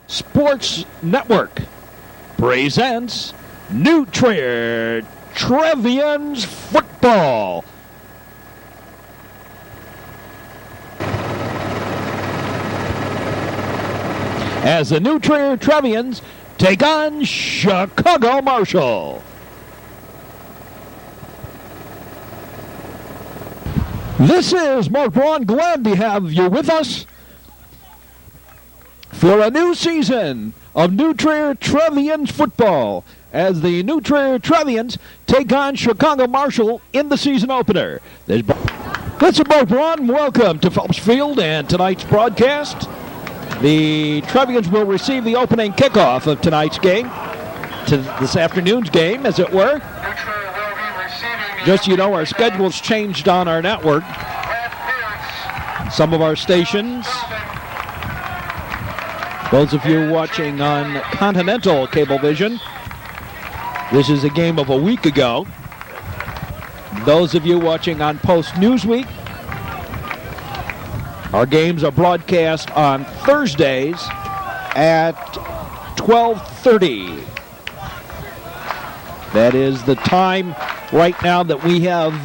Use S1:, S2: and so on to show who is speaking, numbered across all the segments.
S1: Sports Network presents New Trier Trevians football. As the New Trier Trevians take on Chicago Marshall. This is Mark Braun, glad to have you with us for a new season of New Trier Trevians football as the New Trier Trevians take on Chicago Marshall in the season opener. This is Mark Braun. Welcome to Phelps Field and tonight's broadcast. The Trevians will receive the opening kickoff of tonight's game, to this afternoon's game, as it were. Just so you know, our schedule's changed on our network. Some of our stations, those of you watching on Continental Cablevision, this is a game of a week ago. Those of you watching on Post Newsweek, our games are broadcast on Thursdays at 12:30. That is the time right now that we have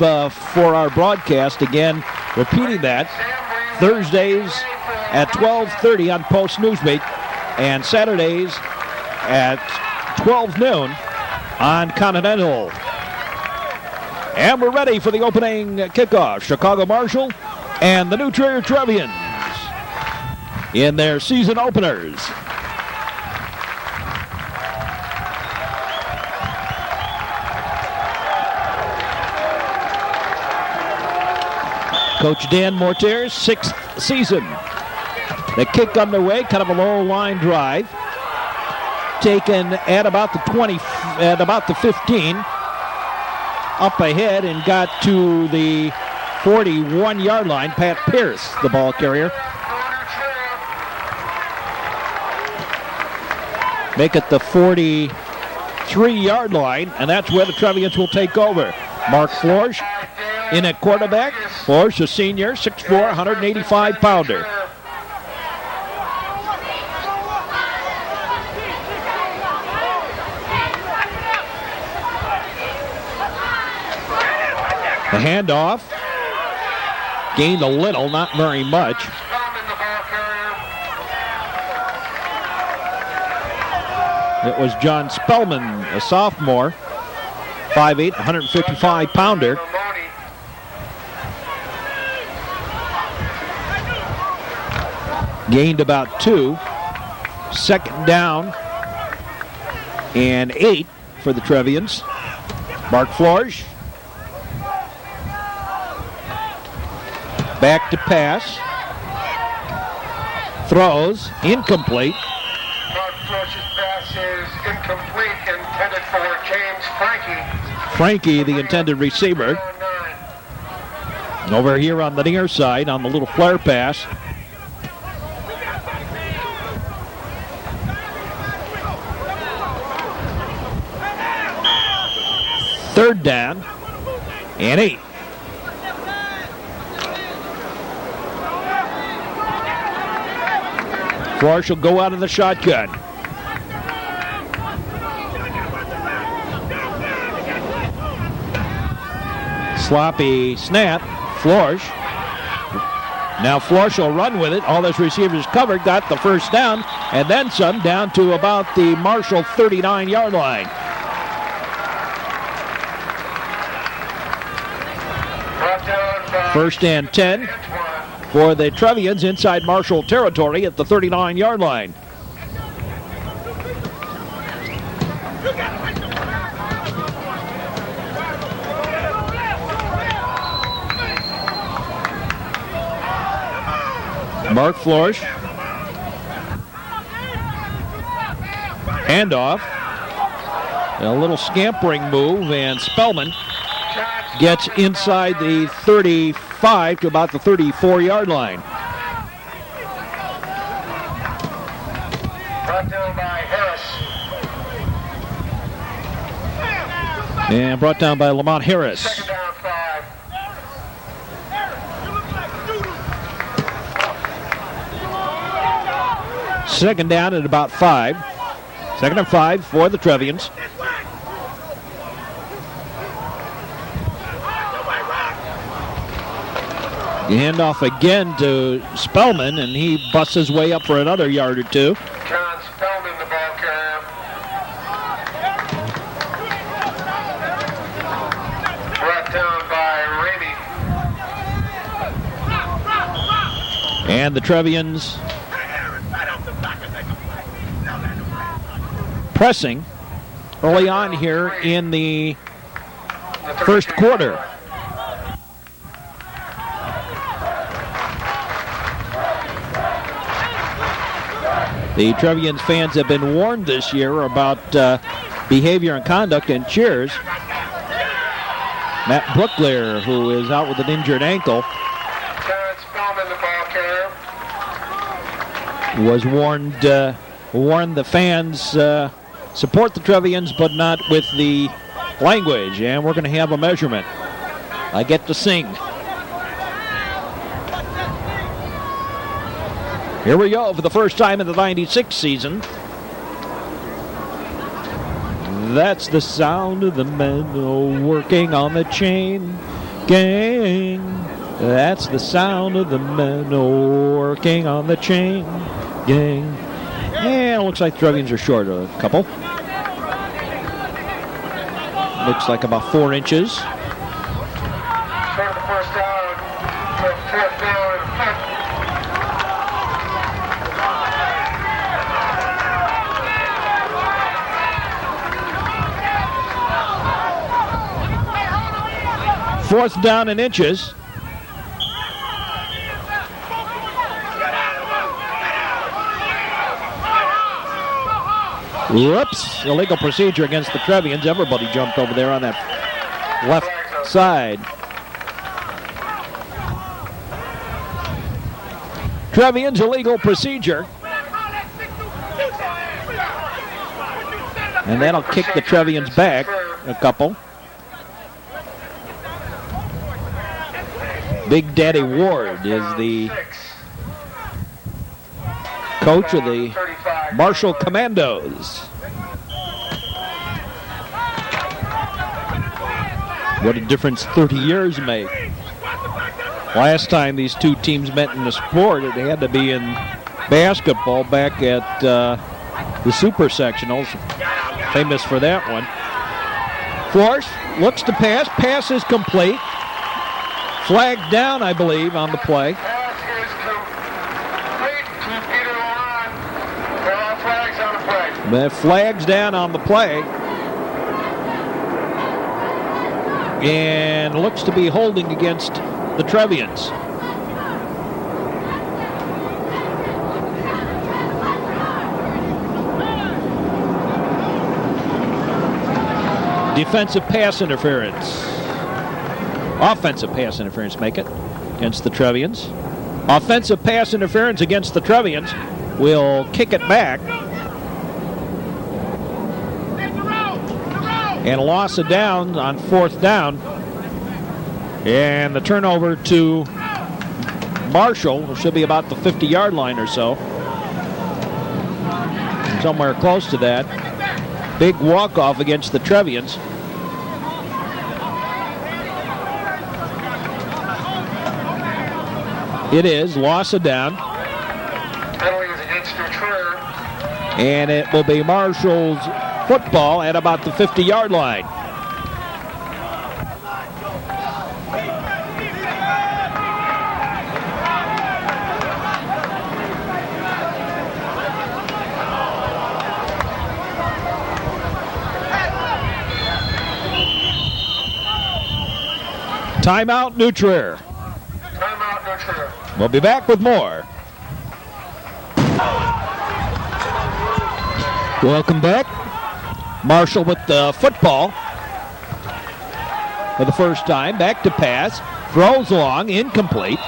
S1: for our broadcast. Again, repeating that, Thursdays at 12:30 on Post Newsweek and Saturdays at 12 noon on Continental. And we're ready for the opening kickoff. Chicago Marshall and the New Trier Trevians in their season openers. Coach Dan Mortier's sixth season. The kick underway, kind of a low line drive. Taken at about the 20, at about the 15. Up ahead and got to the 41-yard line. Pat Pierce, the ball carrier. Make it the 43-yard line, and that's where the Trevians will take over. Mark Flores in at quarterback. Flores, a senior, 6'4", 185-pounder. The handoff. Gained a little, not very much. It was John Spellman, a sophomore, 5'8", 155-pounder. Gained about 2. Second down and 8 for the Trevians. Mark Flores. Back to pass. Throws. Incomplete.
S2: Mark Flores' pass is incomplete, intended for James Frankie.
S1: Frankie, the intended receiver. Over here on the near side on the little flare pass. Third down and 8. Flores will go out of the shotgun. Sloppy snap. Flores. Now Flores will run with it. All those receivers covered. Got the first down and then some, down to about the Marshall 39-yard line. First and 10 for the Trevians inside Marshall territory at the 39-yard line. Mark Flores. Handoff. A little scampering move, and Spellman gets inside the 35 to about the 34-yard line.
S2: Brought down by Harris.
S1: And brought down by Lamont Harris.
S2: Second down, 5.
S1: Second down at about 5. Second and 5 for the Trevians. Hand off again to Spellman, and he busts his way up for another yard or two.
S2: John Spellman, the ball carrier. Brought down by Ramey.
S1: And the Trevians pressing early on here in the first quarter. The Trevians fans have been warned this year about behavior and conduct and cheers. Matt Brooklier, who is out with an injured ankle, was warned the fans support the Trevians, but not with the language. And we're going to have a measurement. I get to sing. Here we go for the first time in the 96 season. That's the sound of the men working on the chain gang. That's the sound of the men working on the chain gang. And it looks like the Trevians are short a couple. Looks like about 4 inches.
S2: Short of the first down. Fourth down.
S1: Fourth down and inches. Whoops, illegal procedure against the Trevians. Everybody jumped over there on that left side. Trevians, illegal procedure. And that'll kick the Trevians back a couple. Big Daddy Ward is the coach of the Marshall Commandoes. What a difference 30 years make. Last time these two teams met in the sport, it had to be in basketball back at the Super Sectionals. Famous for that one. Force looks to pass. Pass is complete. Flagged down, I believe, on the play.
S2: Pass is complete to Peter Ron. There are flags on the play.
S1: The flags down on the play. And looks to be holding against the Trevians. Defensive pass interference. Offensive pass interference, make it, against the Trevians. Offensive pass interference against the Trevians. Will kick it back. And a loss of down on fourth down. And the turnover to Marshall, which should be about the 50-yard line or so. Somewhere close to that. Big walk-off against the Trevians. It is loss of down.
S2: Penalty is against Trier.
S1: And it will be Marshall's football at about the 50-yard line. Timeout, New Trier.
S2: Timeout, New Trier.
S1: We'll be back with more. Welcome back. Marshall with the football for the first time. Back to pass. Throws long. Incomplete.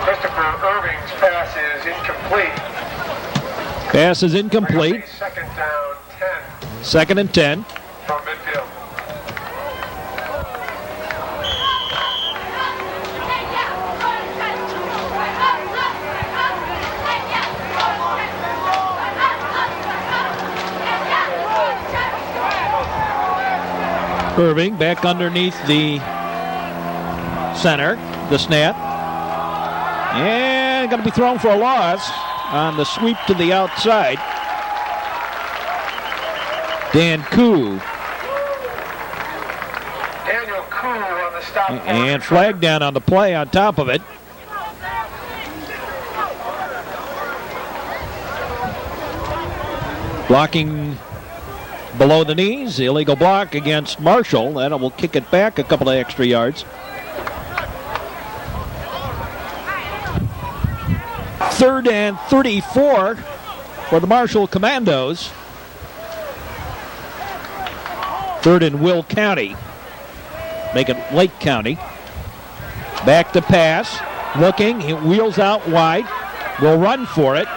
S2: Christopher Irving's pass is incomplete.
S1: Pass is incomplete.
S2: Second down, 10.
S1: Second and 10.
S2: From midfield.
S1: Curving back underneath the center, the snap. And going to be thrown for a loss on the sweep to the outside. Dan Koo.
S2: Daniel Koo on the stop.
S1: And flag down on the play on top of it. Blocking below the knees, illegal block against Marshall. That will kick it back a couple of extra yards. Third and 34 for the Marshall Commandoes. Third in Will County. Make it Lake County. Back to pass. Looking, he wheels out wide. Will run for it.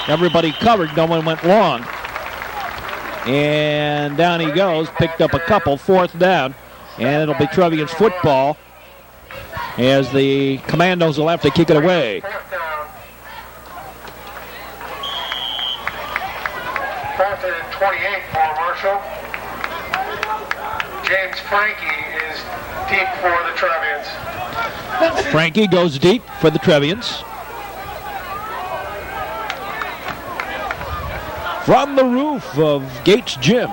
S1: Everybody covered, no one went long. And down he goes, picked up a couple, fourth down. And it'll be Trevians football as the Commandos will have to kick it away.
S2: Fourth and 28 for Marshall. James Frankie is deep for the Trevians.
S1: Frankie goes deep for the Trevians. From the roof of Gates Gym,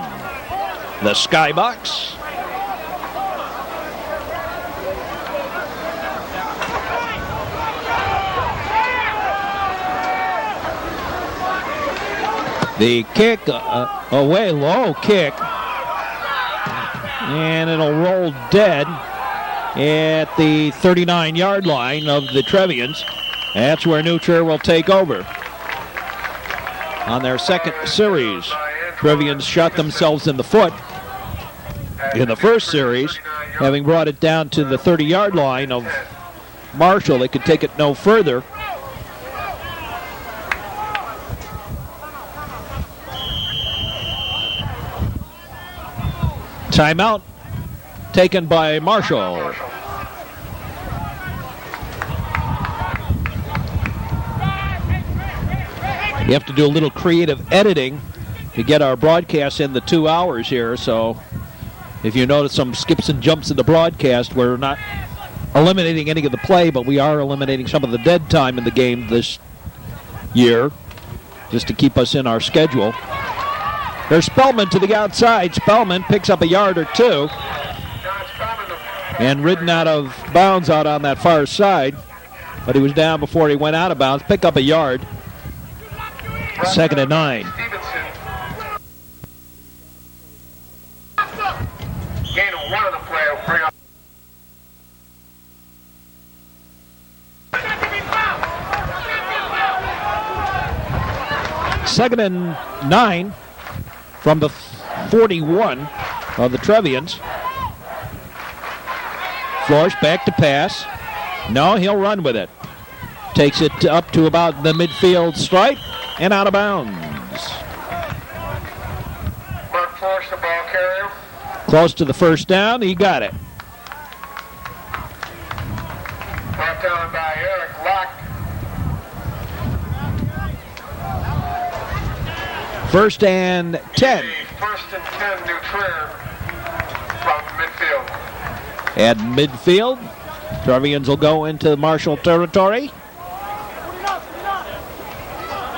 S1: the Skybox. The kick, away low kick. And it'll roll dead at the 39-yard line of the Trevians. That's where New Trier will take over. On their second series, Trevians shot themselves in the foot in the first series, having brought it down to the 30-yard line of Marshall. They could take it no further. Timeout taken by Marshall. You have to do a little creative editing to get our broadcast in the 2 hours here. So if you notice some skips and jumps in the broadcast, we're not eliminating any of the play, but we are eliminating some of the dead time in the game this year just to keep us in our schedule. There's Spellman to the outside. Spellman picks up a yard or two and ridden out of bounds out on that far side, but he was down before he went out of bounds. Pick up a yard. Second and 9.
S2: Gain of one of the play will bring up.
S1: Second and 9 from the 41 of the Trevians. Flores back to pass. No, he'll run with it. Takes it up to about the midfield stripe and out of bounds.
S2: Mark Flores, the ball carrier.
S1: Close to the first down. He got it.
S2: Brought down by Eric Locke.
S1: First and 10.
S2: First and 10, New Trier from midfield.
S1: At midfield, Trevians will go into Marshall territory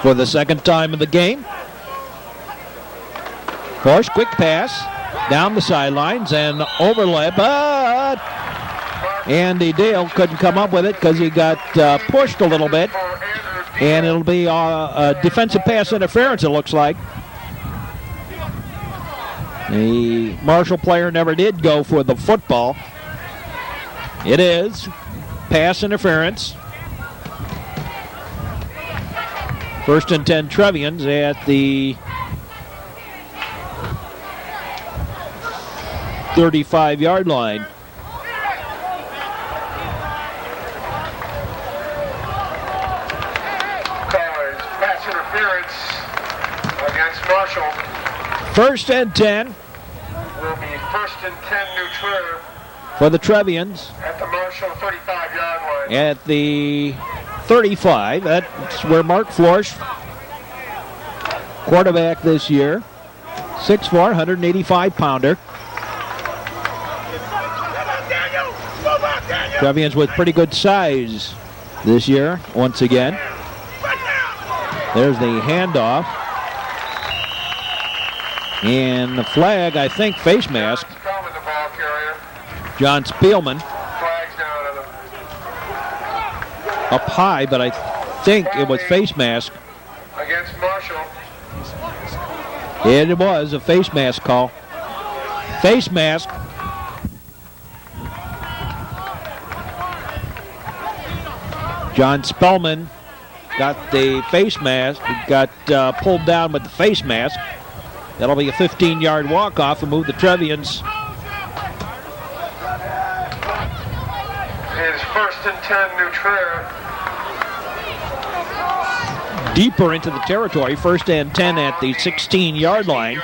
S1: for the second time in the game. Force, quick pass down the sidelines and overlap, but Andy Dale couldn't come up with it because he got pushed a little bit, and it'll be a defensive pass interference, it looks like. The Marshall player never did go for the football. It is pass interference. First and 10 Trevians at the 35-yard line.
S2: Callers, pass interference against Marshall.
S1: First and 10
S2: Will be first and 10, New Trier
S1: for the Trevians
S2: at the Marshall 35-yard line.
S1: at the 35. That's where Mark Flores, quarterback this year, 6'4", 185-pounder. Trevians with pretty good size this year, once again. There's the handoff. And the flag, I think, face mask. John Spielman. Up high, but I think it was face mask.
S2: Against Marshall.
S1: It was a face mask call. Face mask. John Spellman got the face mask. Got pulled down with the face mask. That'll be a 15-yard walk-off and move the Trevians.
S2: His 1st and 10, New Trier.
S1: Deeper into the territory, 1st and 10 at the 16-yard line.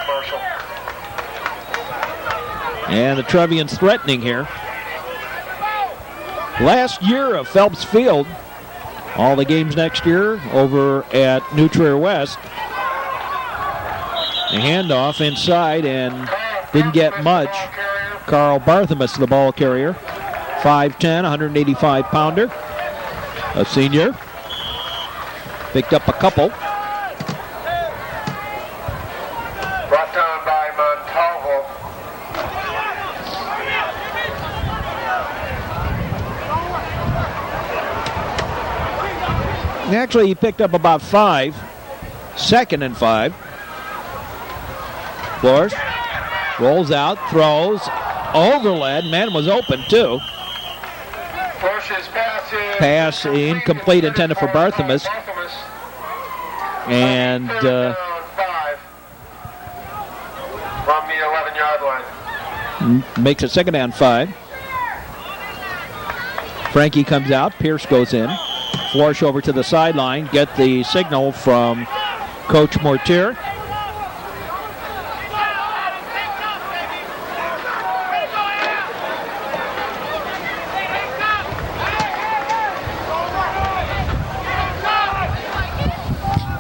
S2: Marshall.
S1: And the Trevians threatening here. Last year of Phelps Field, all the games next year over at New Trier West. The handoff inside and didn't get much. Carl Barthelmess, the ball carrier. 5'10", 185-pounder. A senior. Picked up a couple.
S2: Brought down by Montalvo.
S1: Actually, he picked up about 5. 2nd and 5. Flores rolls out, throws, overled. Man was open too. Pass incomplete, intended for Barthelmess. And
S2: from the 11-yard line.
S1: Makes it 2nd and 5. Frankie comes out. Pierce goes in. Flores over to the sideline. Get the signal from Coach Mortier.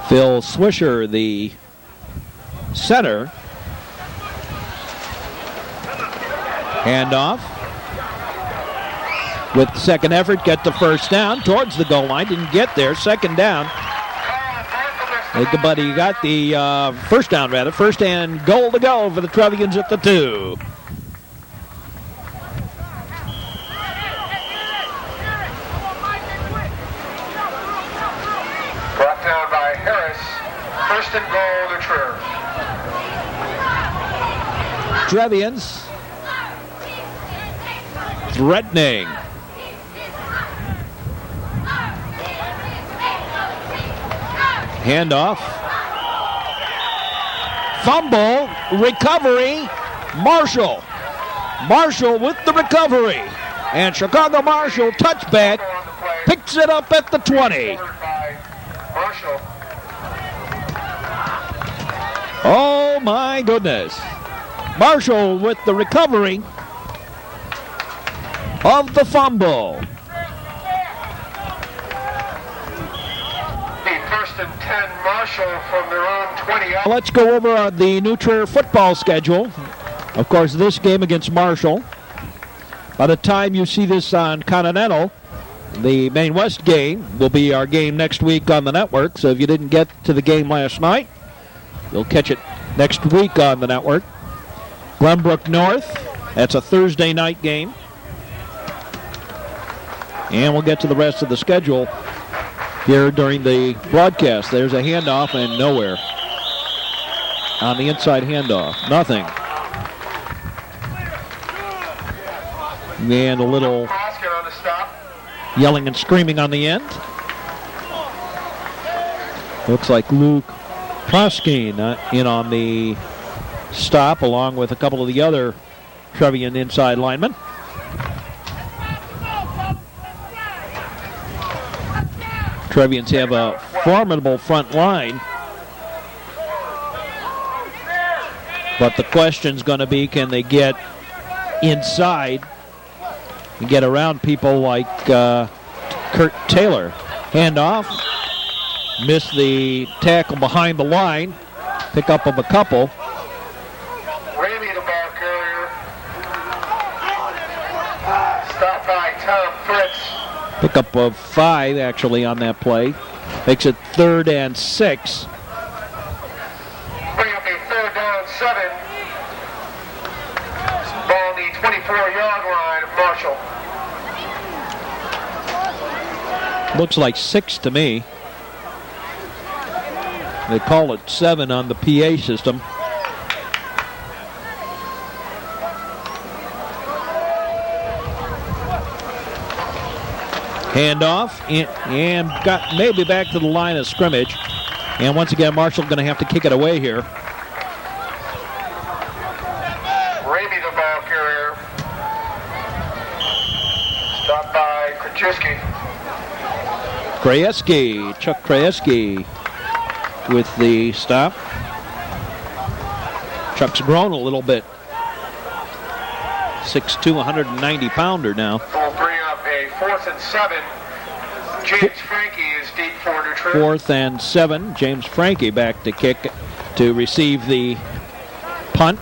S1: Phil Swisher, the center. Handoff. With the second effort, get the first down towards the goal line. Didn't get there. 2nd down. But he got the first down, rather. 1st and goal to go for the Trevians at the 2.
S2: Brought down by Harris. 1st and goal to Trier.
S1: Trevians threatening. Handoff. Fumble. Recovery. Marshall. Marshall with the recovery. And Chicago Marshall touchback. Picks it up at the 20. Oh my goodness. Marshall with the recovery of the fumble.
S2: The 1st and 10, Marshall from their own 20.
S1: Let's go over the New Trier football schedule. Of course, this game against Marshall. By the time you see this on Continental, the Maine West game will be our game next week on the network. So if you didn't get to the game last night, you'll catch it next week on the network. Glenbrook North, that's a Thursday night game. And we'll get to the rest of the schedule here during the broadcast. There's a handoff and nowhere. On the inside handoff, nothing. And a little yelling and screaming on the end. Looks like Luke Proskin in on the stop, along with a couple of the other Trevian inside linemen. Trevians have a formidable front line. But the question's going to be, can they get inside and get around people like Kurt Taylor? Handoff. Missed the tackle behind the line. Pick up of a couple.
S2: Stop by Tom Fritz.
S1: Pickup of 5, actually, on that play. Makes it 3rd and 6.
S2: Bring up a 3rd down 7. Ball on the 24-yard line of Marshall.
S1: Looks like 6 to me. They call it 7 on the PA system. Handoff and got maybe back to the line of scrimmage. And once again, Marshall going to have to kick it away here.
S2: Ramey, the ball carrier. Stopped by Krajewski.
S1: Chuck Krajewski with the stop. Chuck's grown a little bit. 6'2", 190-pounder now.
S2: We'll bring up a 4th and 7. James Frankie is deep for New Trier.
S1: 4th and 7. James Frankie back to kick to receive the punt.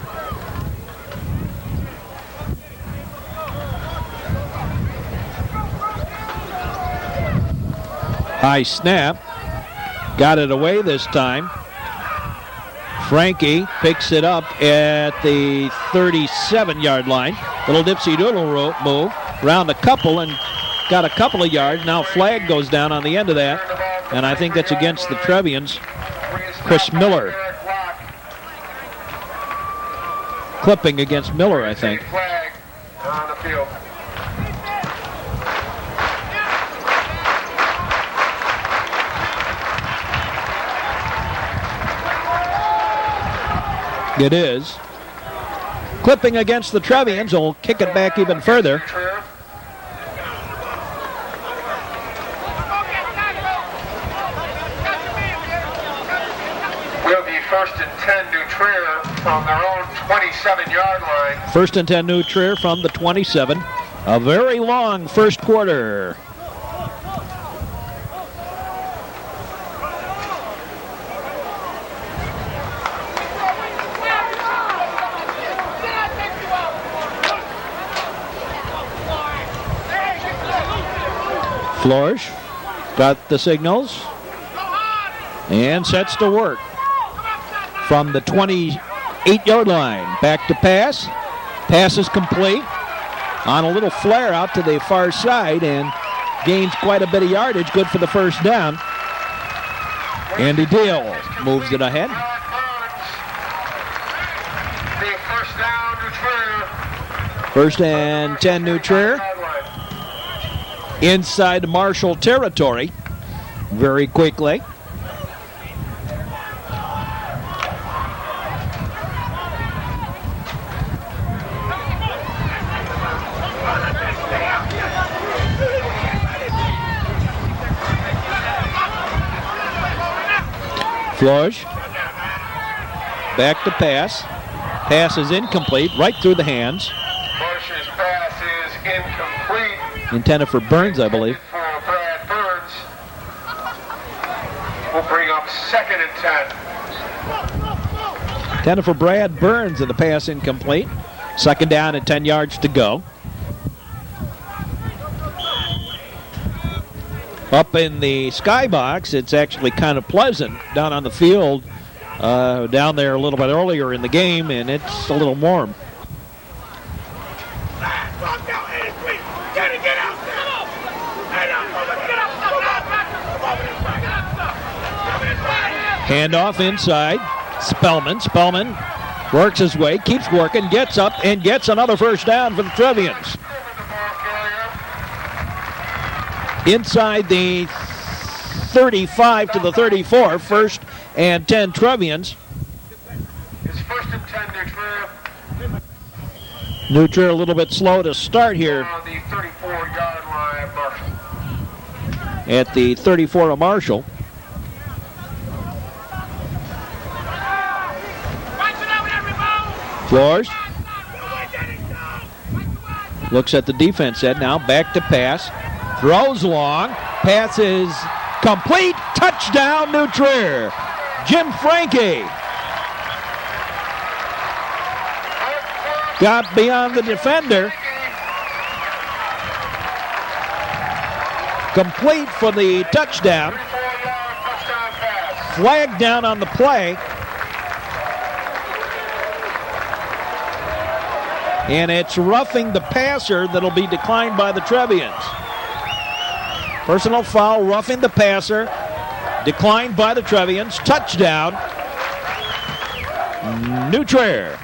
S1: High snap. Got it away this time. Frankie picks it up at the 37-yard line. Little dipsy-doodle move. Round a couple and got a couple of yards. Now flag goes down on the end of that. And I think that's against the Trevians. Chris Miller. Clipping against Miller, I think.
S2: Flag on the field.
S1: It is. Clipping against the Trevians will kick it back even further.
S2: Will be 1st and 10 New Trier from their own 27-yard line.
S1: 1st and 10 New Trier from the 27. A very long first quarter. Flores got the signals and sets to work from the 28-yard line. Back to pass. Pass is complete on a little flare out to the far side and gains quite a bit of yardage. Good for the first down. Andy Deal moves it ahead.
S2: The first down, New Trier.
S1: 1st and 10 New Trier. Inside Marshall territory very quickly. Flores back to pass. Pass is incomplete, right through the hands.
S2: Marsh's pass is incomplete.
S1: Intended for Burns, I believe.
S2: For Brad Burns. We'll bring up 2nd and 10.
S1: Intended for Brad Burns and the pass incomplete. 2nd down and 10 yards to go. Up in the skybox, it's actually kind of pleasant down on the field. Down there a little bit earlier in the game, and it's a little warm. Handoff inside. Spellman works his way, keeps working, gets up, and gets another first down for the Trevians. Inside the 35 to the 34, 1st and 10 Trevians.
S2: It's 1st and 10 New Trier.
S1: New Trier a little bit slow to start here.
S2: On the 34-yard line of Marshall.
S1: At the 34 of Marshall. Flores looks at the defense end now, back to pass. Throws long. Pass is complete. Touchdown, New Trier. Jim Frankie got beyond the defender Complete for the touchdown.
S2: 34-yard touchdown pass.
S1: Flag down on the play. And it's roughing the passer that'll be declined by the Trevians. Personal foul, roughing the passer, declined by the Trevians. Touchdown, New Trier.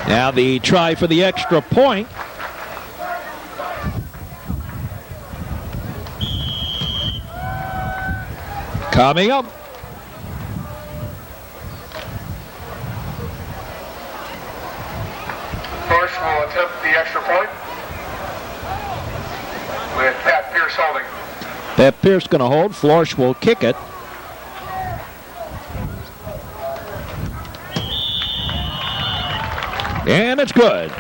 S1: Now the try for the extra point. Coming up.
S2: Force will attempt the extra point with Pat Pierce holding.
S1: Pat Pierce going to hold. Florsch will kick it. And it's good.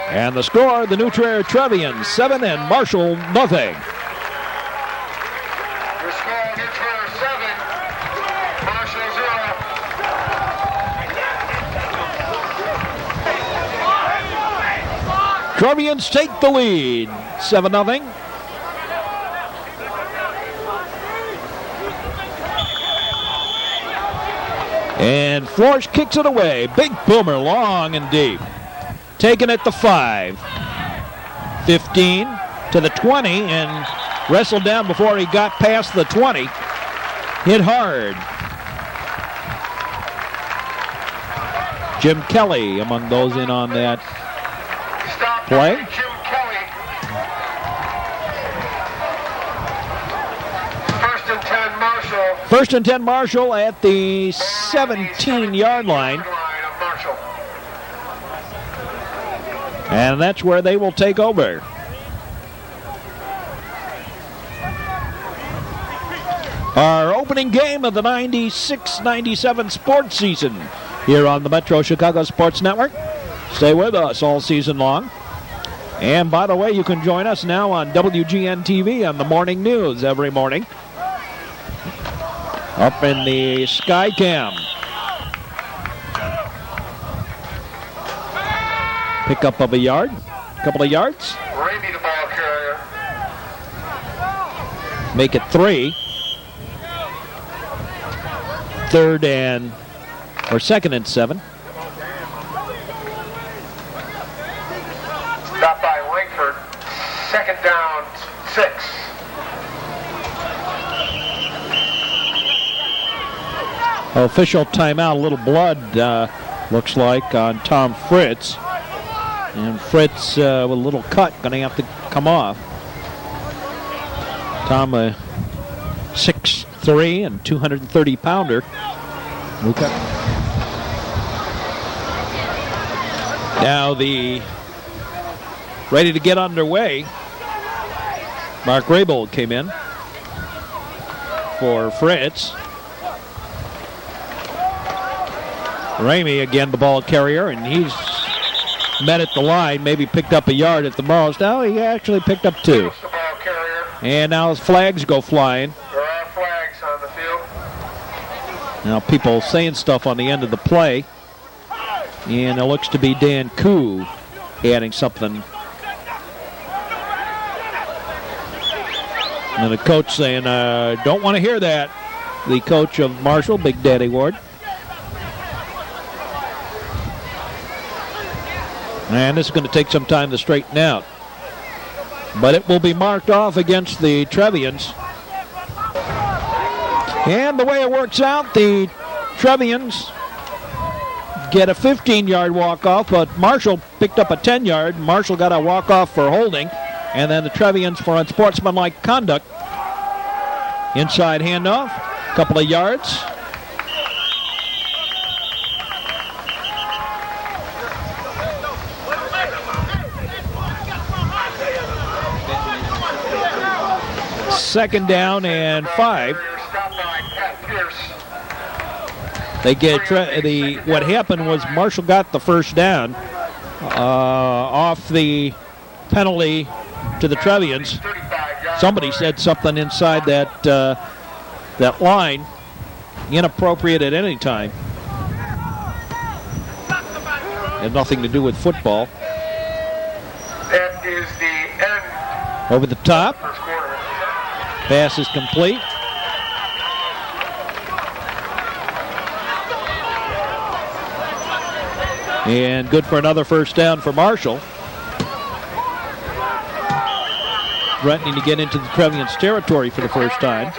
S1: And the score, the New Trier Trevians 7 and Marshall nothing.
S2: Your score, New Trier 7, Marshall 0.
S1: Trevians take the lead, 7-0. And Florsch kicks it away. Big boomer, long and deep. Taking it to 5. 15 to the 20 and wrestled down before he got past the 20. Hit hard. Jim Kelly among those in on that play.
S2: Jim Kelly. First and 10 Marshall.
S1: First and 10 Marshall at the 17-yard line. And that's where they will take over. Our opening game of the 96-97 sports season here on the Metro Chicago Sports Network. Stay with us all season long. And by the way, you can join us now on WGN TV on the morning news every morning. Up in the Skycam. Pickup of a yard, couple of yards.
S2: Ramey the ball carrier.
S1: Make it 3. Second and 7.
S2: Stopped by Langford. Second down, 6.
S1: Official timeout, a little blood looks like on Tom Fritz. And Fritz with a little cut, going to have to come off. Tom, 6'3" and 230-pounder. Okay. Now ready to get underway. Mark Raybold came in for Fritz. Ramey again the ball carrier, and he's met at the line, maybe picked up a yard at the most. Now he actually picked up 2. And now his flags go flying.
S2: There are flags on the field.
S1: Now people saying stuff on the end of the play. And it looks to be Dan Koo adding something. And the coach saying, don't want to hear that. The coach of Marshall, Big Daddy Ward. And this is going to take some time to straighten out. But it will be marked off against the Trevians. And the way it works out, the Trevians get a 15-yard walk-off, but Marshall picked up a 10-yard. Marshall got a walk-off for holding. And then the Trevians for unsportsmanlike conduct. Inside handoff, a couple of yards. Second down and 5. They get what happened was Marshall got the first down off the penalty to the Trevians. Somebody said something inside that line, inappropriate at any time. Had nothing to do with football.
S2: That is the end.
S1: Over the top.
S2: First quarter.
S1: Pass is complete. And good for another first down for Marshall. Threatening to get into the Trevians territory for the first time.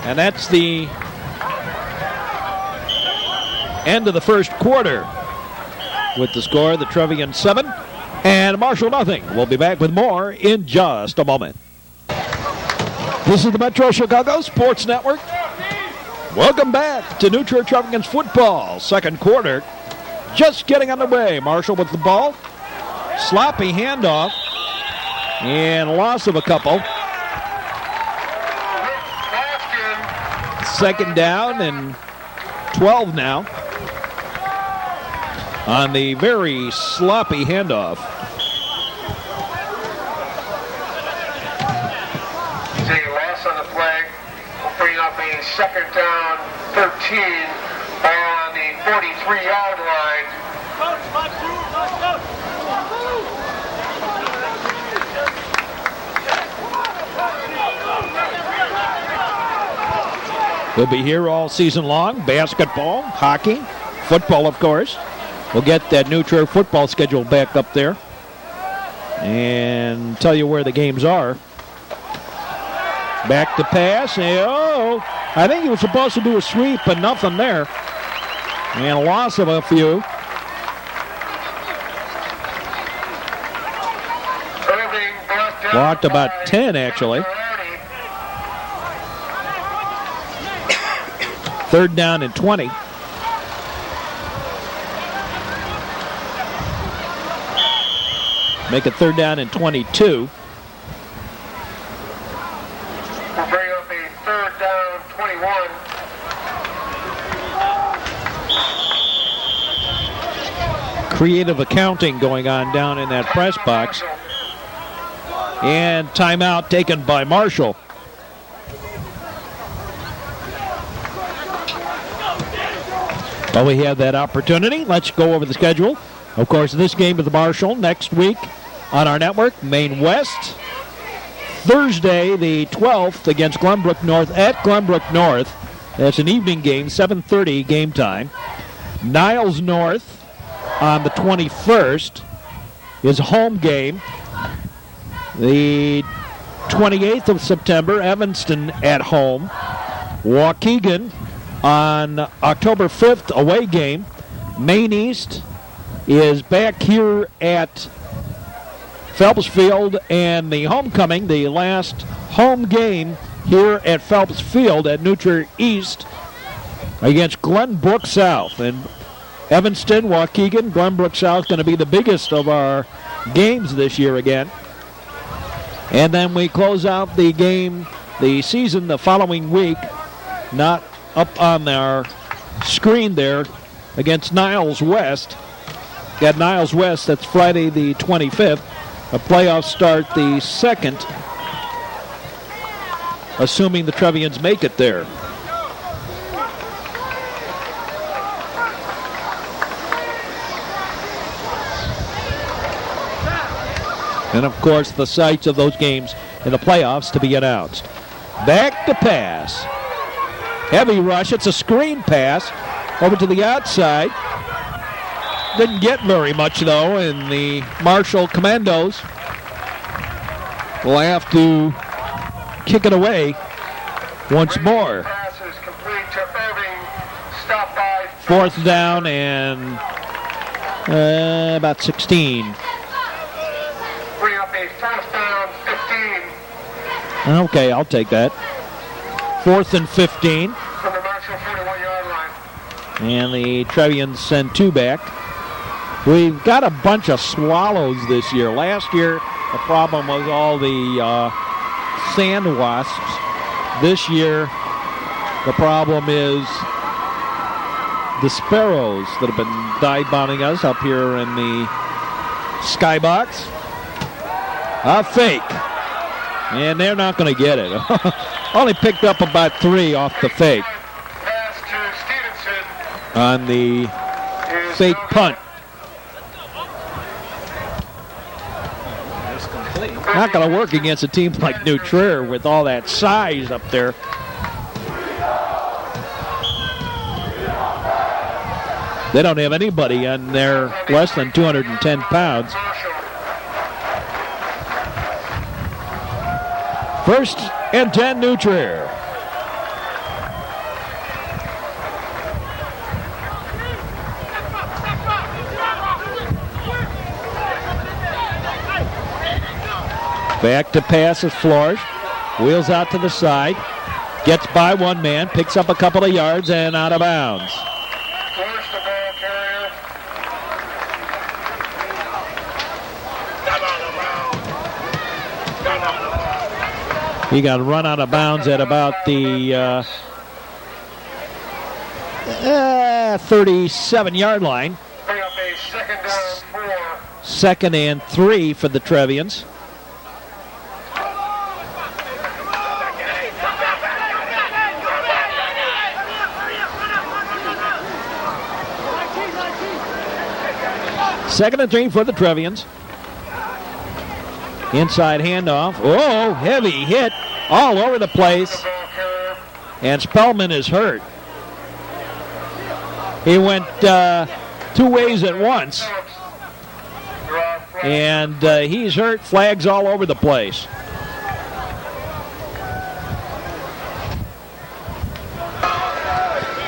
S1: And that's the end of the first quarter. With the score, the Trevians 7 and Marshall nothing. We'll be back with more in just a moment. This is the Metro Chicago Sports Network. Welcome back to New Trier Trevians football. Second quarter just getting underway. Marshall with the ball. Sloppy handoff. And loss of a couple. Second down and 12 now. On the very sloppy handoff.
S2: A loss on the play will bring up a second down, 13 on the 43-yard line.
S1: We'll be here all season long. Basketball, hockey, football, of course. We'll get that New Trier football schedule back up there and tell you where the games are. Back to pass. Oh, I think he was supposed to do a sweep, but nothing there. And a loss of a few. Blocked about 10, actually. Third down and 20. Make it third down and 22.
S2: We'll bring up a third down, 21.
S1: Creative accounting going on down in that press box. And timeout taken by Marshall. Well, we have that opportunity. Let's go over the schedule. Of course, this game with the Marshall next week on our network, Maine West. Thursday, the 12th, against Glenbrook North at Glenbrook North. That's an evening game, 7:30 game time. Niles North on the 21st is a home game. The 28th of September, Evanston at home. Waukegan on October 5th, away game. Maine East is back here at Phelps Field, and the homecoming, the last home game here at Phelps Field at New Trier East against Glenbrook South. And Evanston, Waukegan, Glenbrook South going to be the biggest of our games this year again. And then we close out the game, the season, the following week, not up on our screen there, against Niles West. Got Niles West, that's Friday the 25th. A playoff start the 2nd, assuming the Trevians make it there. And, of course, the sites of those games in the playoffs to be announced. Back to pass. Heavy rush. It's a screen pass over to the outside. Didn't get very much, though, and the Marshall Commandoes will have to kick it away once more.
S2: Pass is complete to Irving. Stop by.
S1: Fourth down and about 16.
S2: Bring up a first down, 15.
S1: Okay, I'll take that. 4th and 15.
S2: From the Marshall 41-yard line.
S1: And the Trevians send two back. We've got a bunch of swallows this year. Last year, the problem was all the sand wasps. This year, the problem is the sparrows that have been dive-bombing us up here in the skybox. A fake. And they're not going to get it. Only picked up about 3 off the fake. on the fake punt. Not going to work against a team like New Trier with all that size up there. They don't have anybody, and they're less than 210 pounds. First and 10, New Trier. Back to pass is Flores. Wheels out to the side. Gets by one man. Picks up a couple of yards and out of bounds. He got run out of bounds at about the 37-yard line.
S2: Bring up a 2nd down 4.
S1: 2nd and 3 for the Trevians. Second and 3 for the Trevians. Inside handoff. Oh, heavy hit all over the place. And Spellman is hurt. He went 2 ways at once. And he's hurt. Flags all over the place.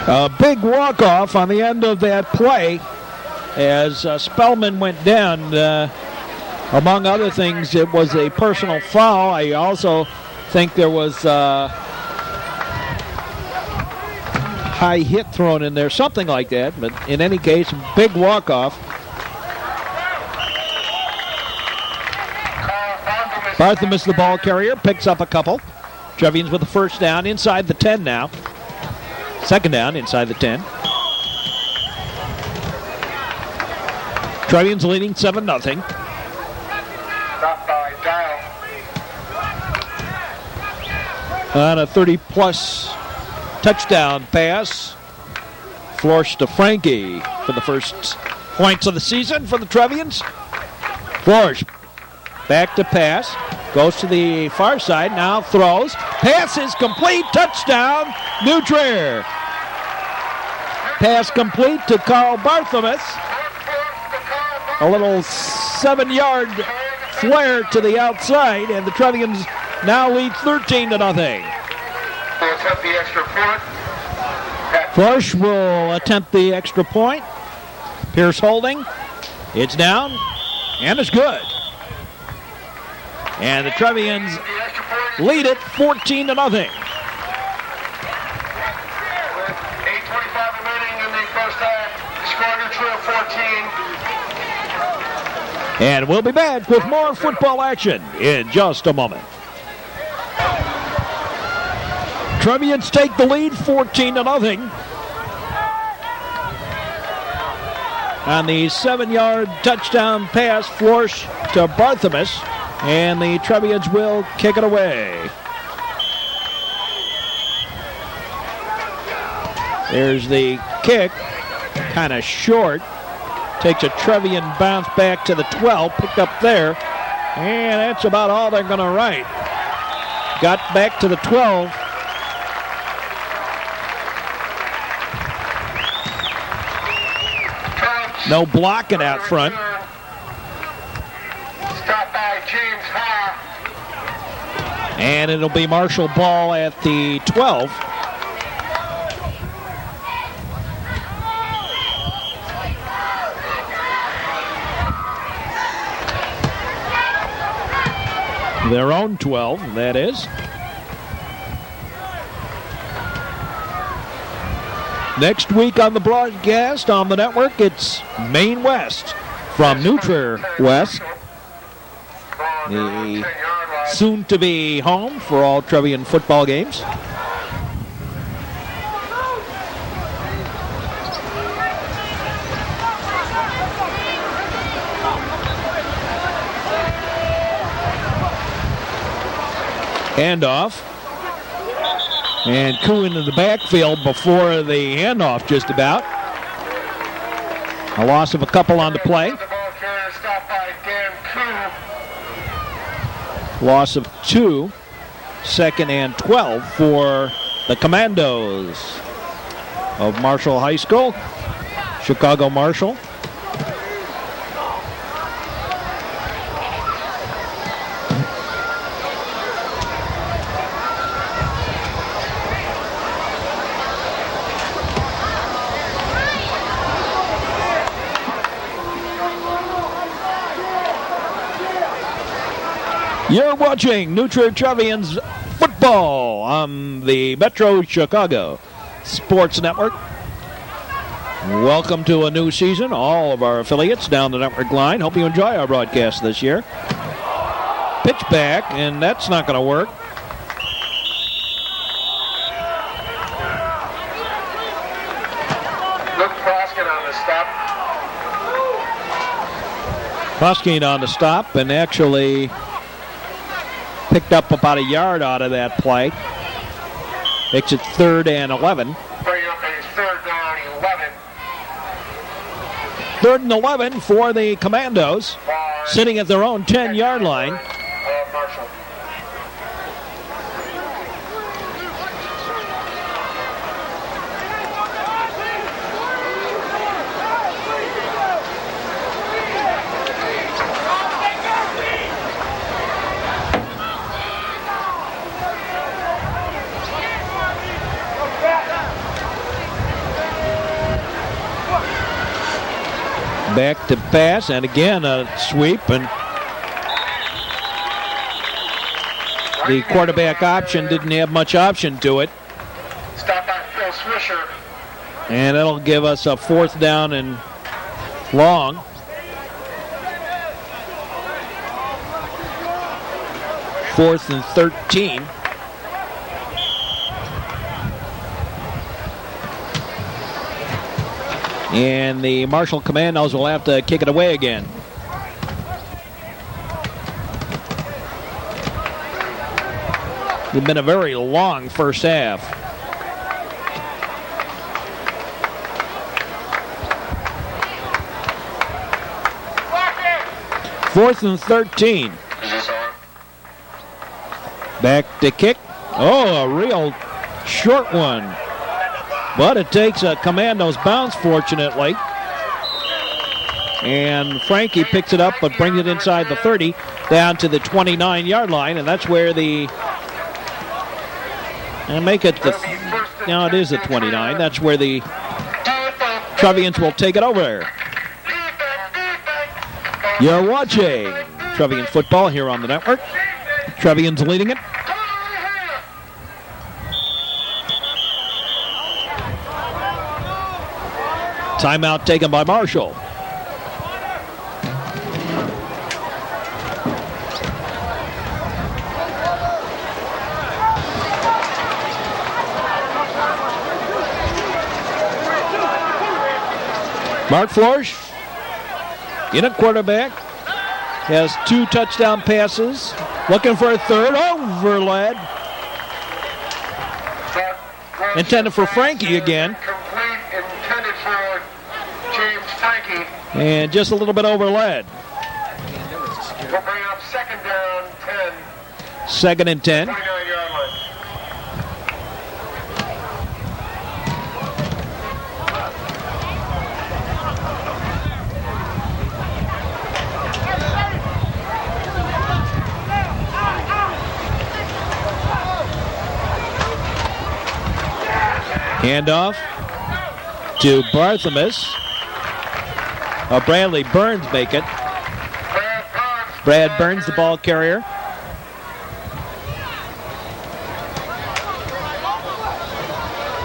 S1: A big walk-off on the end of that play as Spellman went down. Among other things, it was a personal foul. I also think there was high hit thrown in there, something like that. But in any case, big walk-off. Barthelmess, the ball carrier, picks up a couple. Trevians with the first down inside the 10 now. 2nd down inside the 10. Trevians leading 7-0. On a 30-plus touchdown pass. Flores to Frankie for the first points of the season for the Trevians. Flores back to pass. Goes to the far side. Now throws. Pass is complete. Touchdown, New Trier. Pass complete to Carl Barthelmess. A little 7-yard flare to the outside, and the Trevians now lead 13-0.
S2: Attempt the extra point.
S1: Flores will attempt the extra point. Pierce holding. It's down, and it's good. And the Trevians lead it 14-0.
S2: 8:25 remaining in the first half. Score New Trier 14.
S1: And we'll be back with more football action in just a moment. Trevians take the lead 14-0. On the 7-yard touchdown pass, Flores to Barthelmess, and the Trevians will kick it away. There's the kick, kind of short. Takes a Trevian bounce back to the 12, picked up there, and that's about all they're going to write. Got back to the 12. No blocking out front.
S2: Stop by James Ha.
S1: And it'll be Marshall ball at the 12. Their own 12, that is. Next week on the broadcast on the network, it's Maine West from New Trier West. The soon-to-be home for all Trevian football games. Handoff. And Koo into the backfield before the handoff just about. A loss of a couple on the play. Loss of 2. 2nd and 12 for the Commandos of Marshall High School, Chicago Marshall. You're watching Trier Trevians football on the Metro Chicago Sports Network. Welcome to a new season, all of our affiliates down the network line. Hope you enjoy our broadcast this year. Pitch back, and that's not going to work.
S2: Luke Ploskin on the stop.
S1: Ploskin on the stop, and actually picked up about a yard out of that play. Makes it 3rd and 11.
S2: Bring up a 3rd down, 11.
S1: 3rd and 11 for the Commandos, sitting at their own 10-yard line.
S2: Marshall.
S1: Back to pass, and again a sweep, and the quarterback option didn't have much option to it.
S2: Stop by Phil Swisher.
S1: And it'll give us a 4th down and long. Fourth and 13. And the Marshall Commandos will have to kick it away again. It's been a very long first half. Fourth and 13. Back to kick. Oh, a real short one. But it takes a Commandos bounce, fortunately. And Frankie picks it up but brings it inside the 30 down to the 29-yard line. And that's where the... And make it the... Now it is the 29. That's where the Trevians will take it over. You're watching Trevians football here on the network. Trevians leading it. Timeout taken by Marshall. Mark Florsch, in at quarterback, has 2 touchdown passes, looking for a 3rd, overled. Intended for Frankie again.
S2: Intended for James Frankie.
S1: And just a little bit overled.
S2: We'll bring up 2nd down, 10.
S1: 2nd and 10.
S2: 29-yard line.
S1: Handoff to Barthelmess. Bradley Burns make it. Brad Burns, the ball carrier.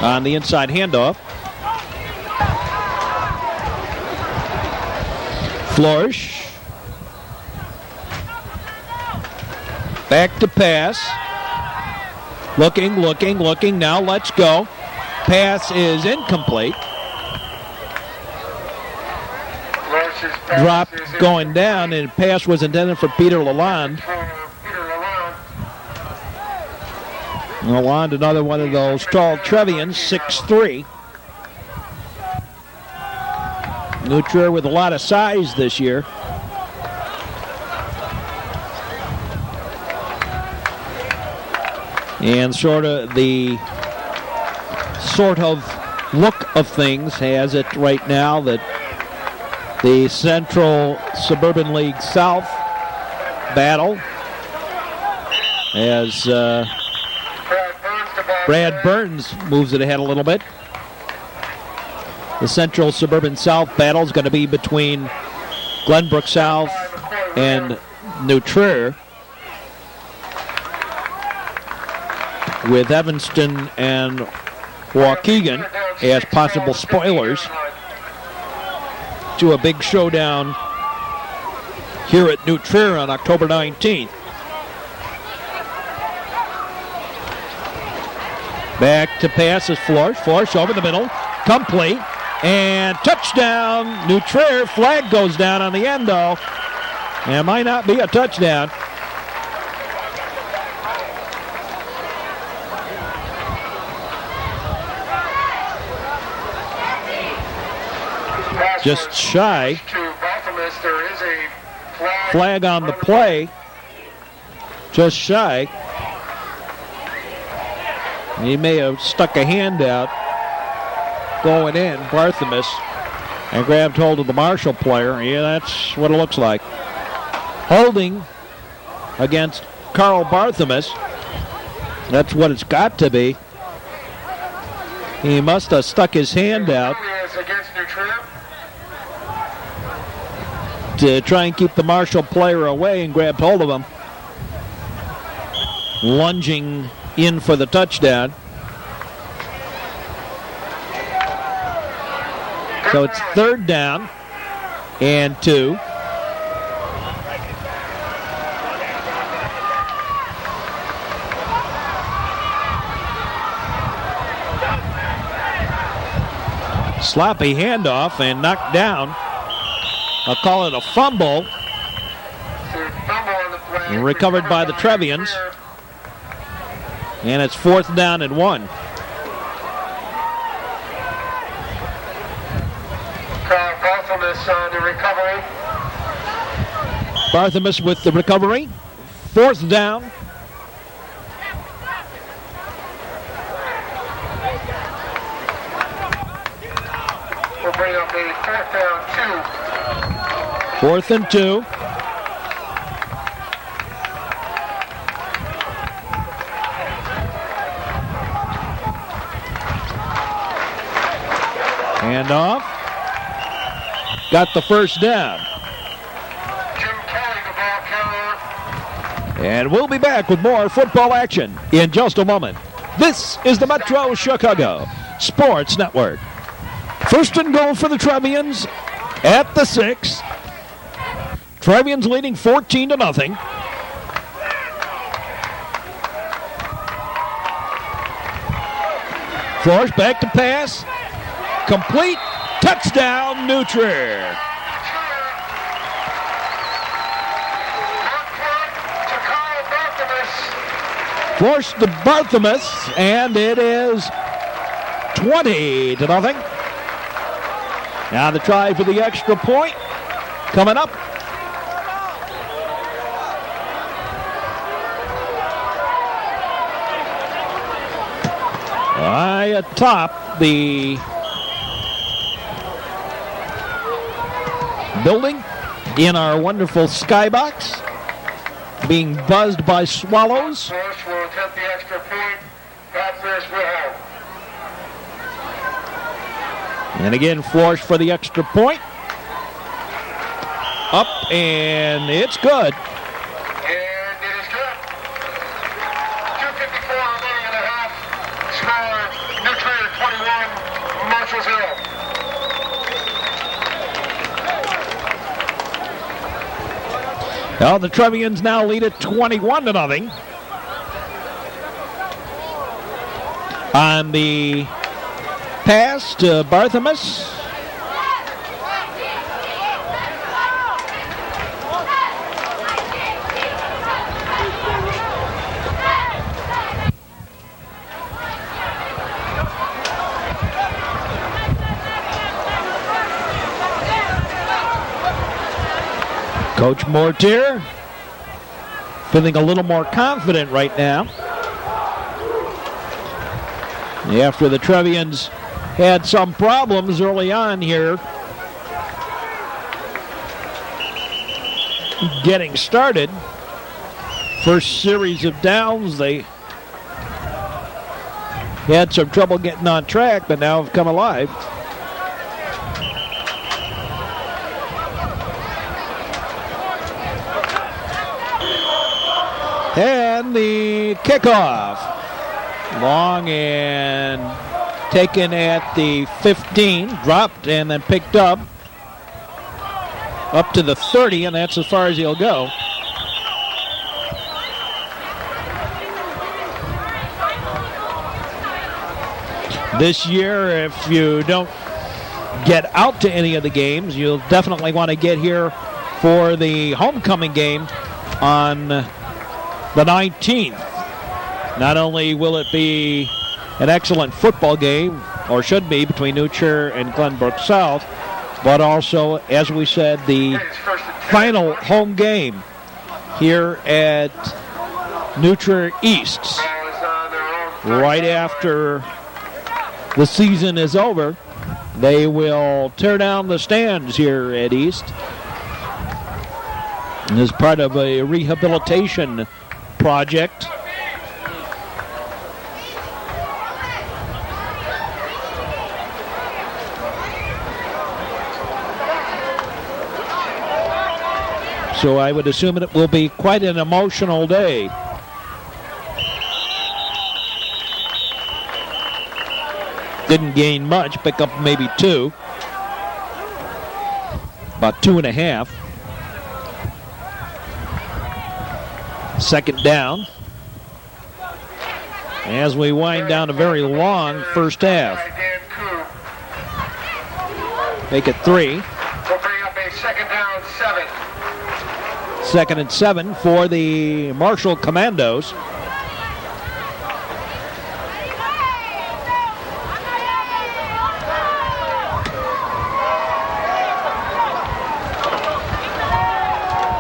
S1: On the inside handoff. Florsch. Back to pass. Looking. Now let's go. Pass is incomplete. Drop going down, and pass was intended for Peter Lalonde. Lalonde, another one of those tall Trevians, 6'3". New Trier with a lot of size this year. And sort of look of things has it right now that the Central Suburban League South battle as Brad Burns moves it ahead a little bit. The Central Suburban South battle is going to be between Glenbrook South and New Trier, with Evanston and Waukegan as possible spoilers to a big showdown here at New Trier on October 19th. Back to pass is Florsch. Florsch over the middle, complete, and touchdown, New Trier. Flag goes down on the end, though. It might not be a touchdown. Just shy.
S2: There is a
S1: flag on the play. Just shy. He may have stuck a hand out going in, Barthelmess, and grabbed hold of the Marshall player. Yeah, that's what it looks like. Holding against Carl Barthelmess. That's what it's got to be. He must have stuck his hand out to try and keep the Marshall player away and grabbed hold of him. Lunging in for the touchdown. So it's 3rd down and 2. Sloppy handoff and knocked down. I'll call it a fumble. Recovered by the Trevians. And it's 4th down and 1.
S2: Barthelmess on the recovery.
S1: Barthelmess with the recovery. 4th down.
S2: We'll bring up a 4th down 2.
S1: 4th and 2. Hand off. Got the 1st down.
S2: Jim Kelly, the ball carrier.
S1: And we'll be back with more football action in just a moment. This is the Metro Chicago Sports Network. 1st and goal for the Trevians at the 6. Trevians leading 14-0. Florsch back to pass. Complete. Touchdown, New Trier. Florsch to Barthelmess, and it is 20-0. Now the try for the extra point coming up. Right atop the building in our wonderful skybox, being buzzed by swallows.
S2: Florsch will attempt the extra point. Backfish will hold.
S1: And again, Florsch for the extra point. Up, and it's good.
S2: And it is good. 2:54 remaining in the half. Score, New Trier 21, Marshall 0.
S1: Well, the Trevians now lead at 21-0. On the pass to Barthelmess. Coach Mortier feeling a little more confident right now. After the Trevians had some problems early on here getting started. First series of downs, they had some trouble getting on track, but now have come alive. And the kickoff. Long and taken at the 15, dropped and then picked up to the 30, and that's as far as he'll go. This year, if you don't get out to any of the games, you'll definitely want to get here for the homecoming game on the 19th. Not only will it be an excellent football game, or should be, between New Trier and Glenbrook South, but also, as we said, the final home game here at New Trier East. Right after the season is over, they will tear down the stands here at East as part of a rehabilitation project. So I would assume it will be quite an emotional day. Didn't gain much, pick up maybe 2. About 2.5. Second down. As we wind down a very long first half. Make it 3.
S2: We'll bring up a second down, 7.
S1: 2nd and 7 for the Marshall Commandoes.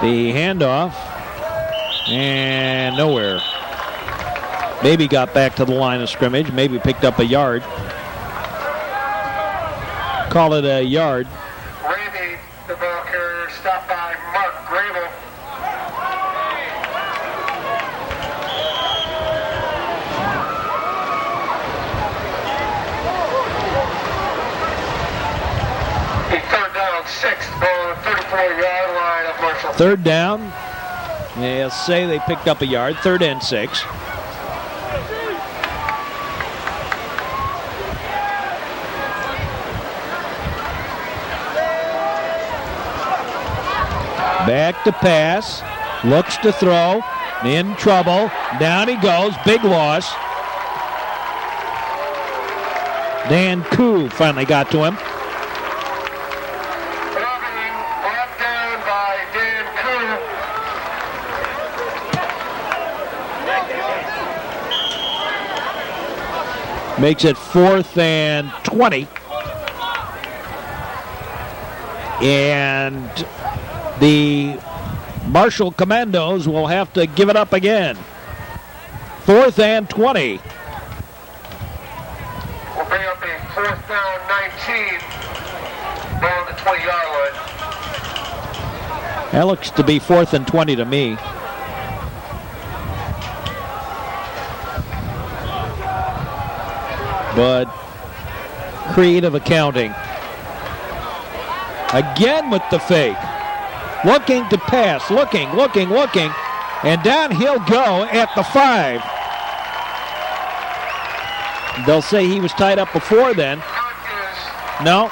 S1: The handoff, and nowhere. Maybe got back to the line of scrimmage, maybe picked up a yard. Call it a yard.
S2: Ramey, the ball carrier, stopped by Mark Grable. A third down, 6, ball on the 34-yard line of Marshall.
S1: Third down. They'll say they picked up a yard. 3rd and 6. Back to pass. Looks to throw. In trouble. Down he goes. Big loss. Dan Koo finally got to him.
S2: Brought down by Dan Koo.
S1: Makes it 4th and 20. And the Marshall Commandos will have to give it up again. 4th and 20.
S2: We'll bring up a 4th down, 19. Ball on the 20-yard line.
S1: That looks to be 4th and 20 to me. But creative accounting. Again with the fake. Looking to pass. Looking. And down he'll go at the 5. They'll say he was tied up before then. No.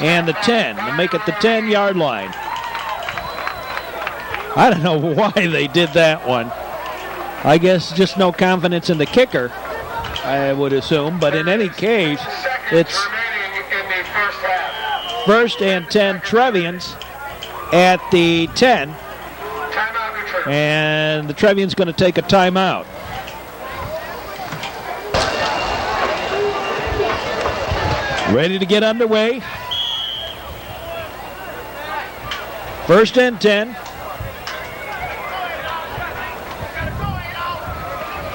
S1: And the 10. They'll make it the 10-yard line. I don't know why they did that one. I guess just no confidence in the kicker, I would assume. But in any case, it's 1st and 10 Trevians at the 10. And the Trevians going to take a timeout. Ready to get underway. First and 10.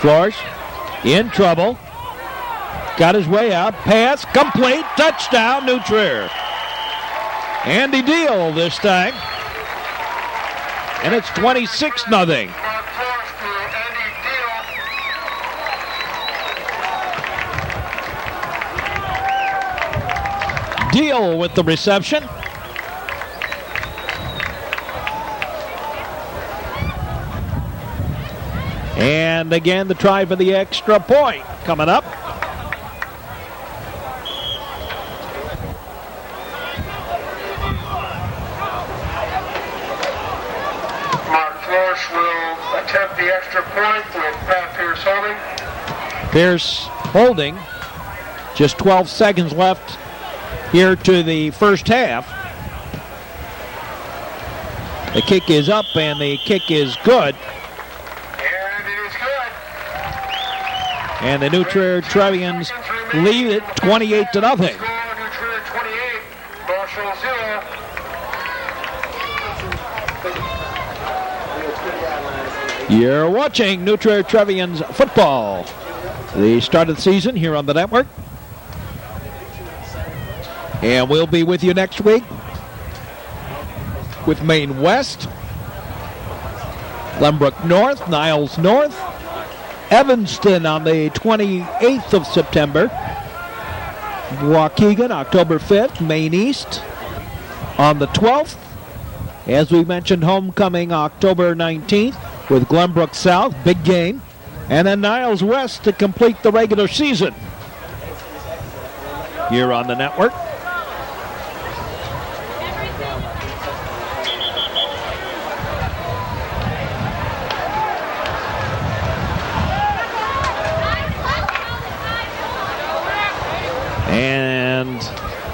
S1: Flores in trouble. Got his way out. Pass complete. Touchdown, New Trier. Andy Deal this time. And it's 26-0. Deal with the reception. And again, the try for the extra point coming up.
S2: Mark Flores will attempt the extra point with Pat Pierce holding.
S1: Pierce holding. Just 12 seconds left here to the first half. The kick is up and the kick is good.
S2: And it is good.
S1: And the New Trier Trevians lead it 28-0.
S2: Score, New Trier 28, Marshall 0.
S1: You're watching New Trier Trevians football. The start of the season here on the network. And we'll be with you next week with Maine West, Glenbrook North, Niles North, Evanston on the 28th of September, Waukegan October 5th, Maine East on the 12th. As we mentioned, homecoming October 19th with Glenbrook South, big game, and then Niles West to complete the regular season here on the network. And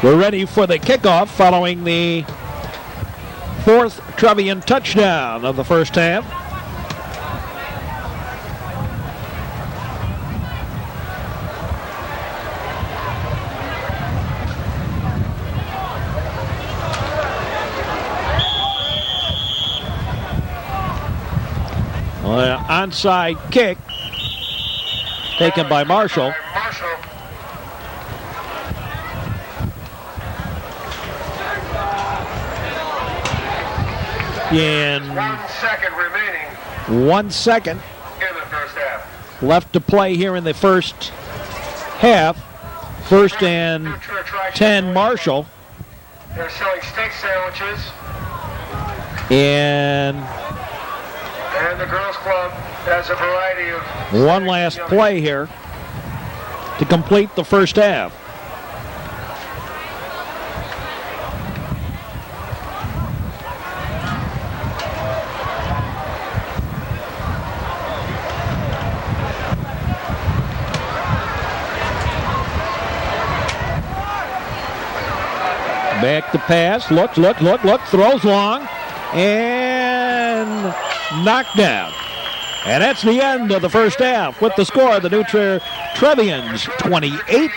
S1: we're ready for the kickoff following the fourth Trevian touchdown of the first half. Onside kick taken by Marshall. In
S2: 1 second remaining.
S1: 1 second
S2: In the first half.
S1: left to play here in the first half. First and 10 Marshall.
S2: They're selling steak sandwiches.
S1: And
S2: the girls club has a variety of...
S1: one last play here to complete the first half. Back to pass, look, throws long, and knocked down. And that's the end of the first half with the score. The New Trier Trevians 28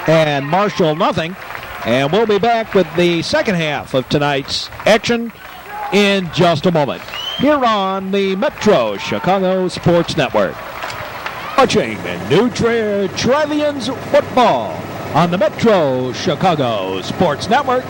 S1: and Marshall nothing. And we'll be back with the second half of tonight's action in just a moment. Here on the Metro Chicago Sports Network. Watching New Trier Trevians football on the Metro Chicago Sports Network.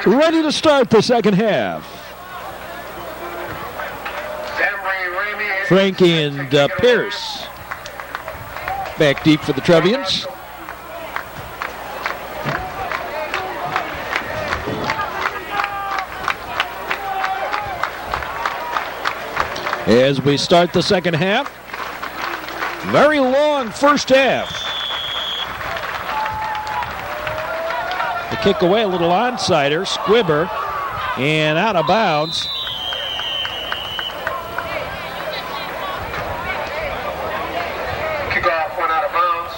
S1: Ready to start the second half. Frankie and Pierce back deep for the Trevians. As we start the second half, very long first half. The kick away, a little onsider, Squibber, and out of bounds.
S2: Kickoff went out of bounds.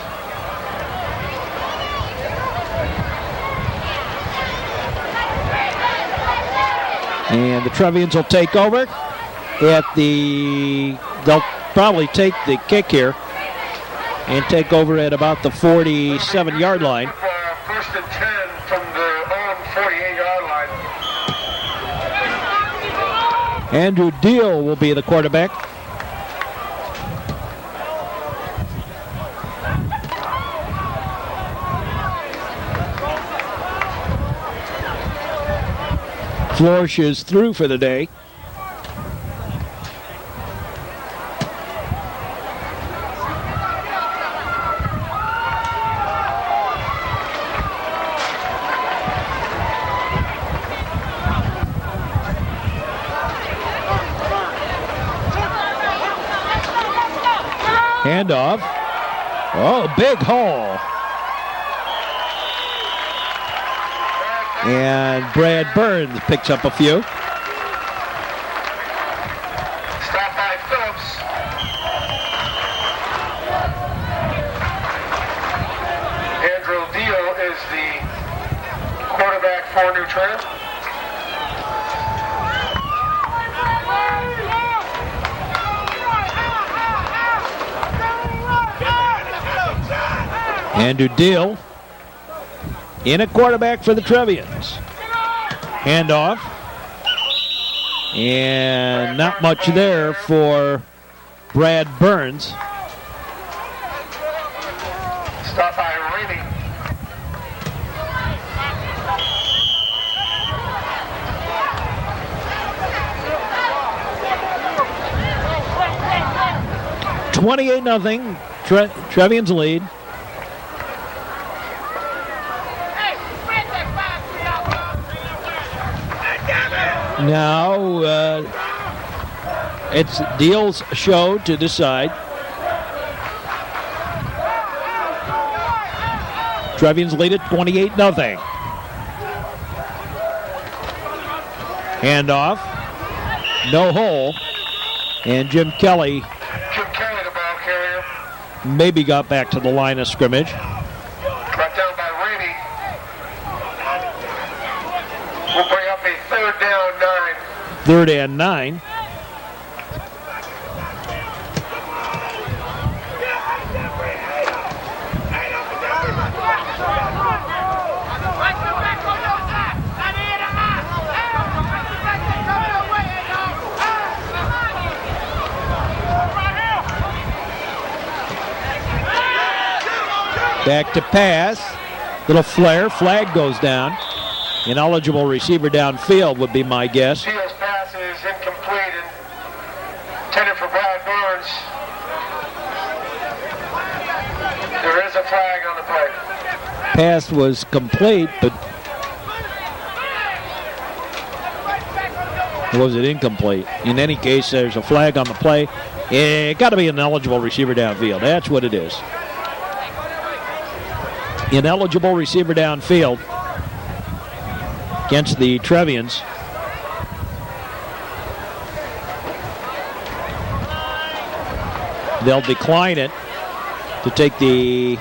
S1: And the Trevians will take over they'll probably take the kick here and take over at about the 47-yard line.
S2: First and 10 from their own 48-yard line.
S1: Andrew Deal will be the quarterback. Florsch is through for the day. Handoff. Oh, big hole. And Brad Burns picks up a few.
S2: Stop by Phelps. Andrew Deal is the quarterback for New Trier.
S1: Andrew Deal in a quarterback for the Trevians. Handoff. And not much there for Brad Burns.
S2: Stop by Rainey.
S1: $28-0. Trevians lead. Now, it's Deal's show to decide. Trevians lead at 28-0. Handoff. No hole. And Jim Kelly
S2: The ball carrier.
S1: maybe got back to the line of scrimmage.
S2: Brought down by Rainey. We'll bring up a 3rd down 9.
S1: 3rd and 9. Back to pass. Little flare. Flag goes down. Ineligible receiver downfield would be my guess.
S2: Deal's pass is incomplete and intended for Brad Burns. There is a flag on the play.
S1: Pass was complete, but was it incomplete? In any case, there's a flag on the play. It got to be an ineligible receiver downfield. That's what it is. Ineligible receiver downfield against the Trevians. They'll decline it to take the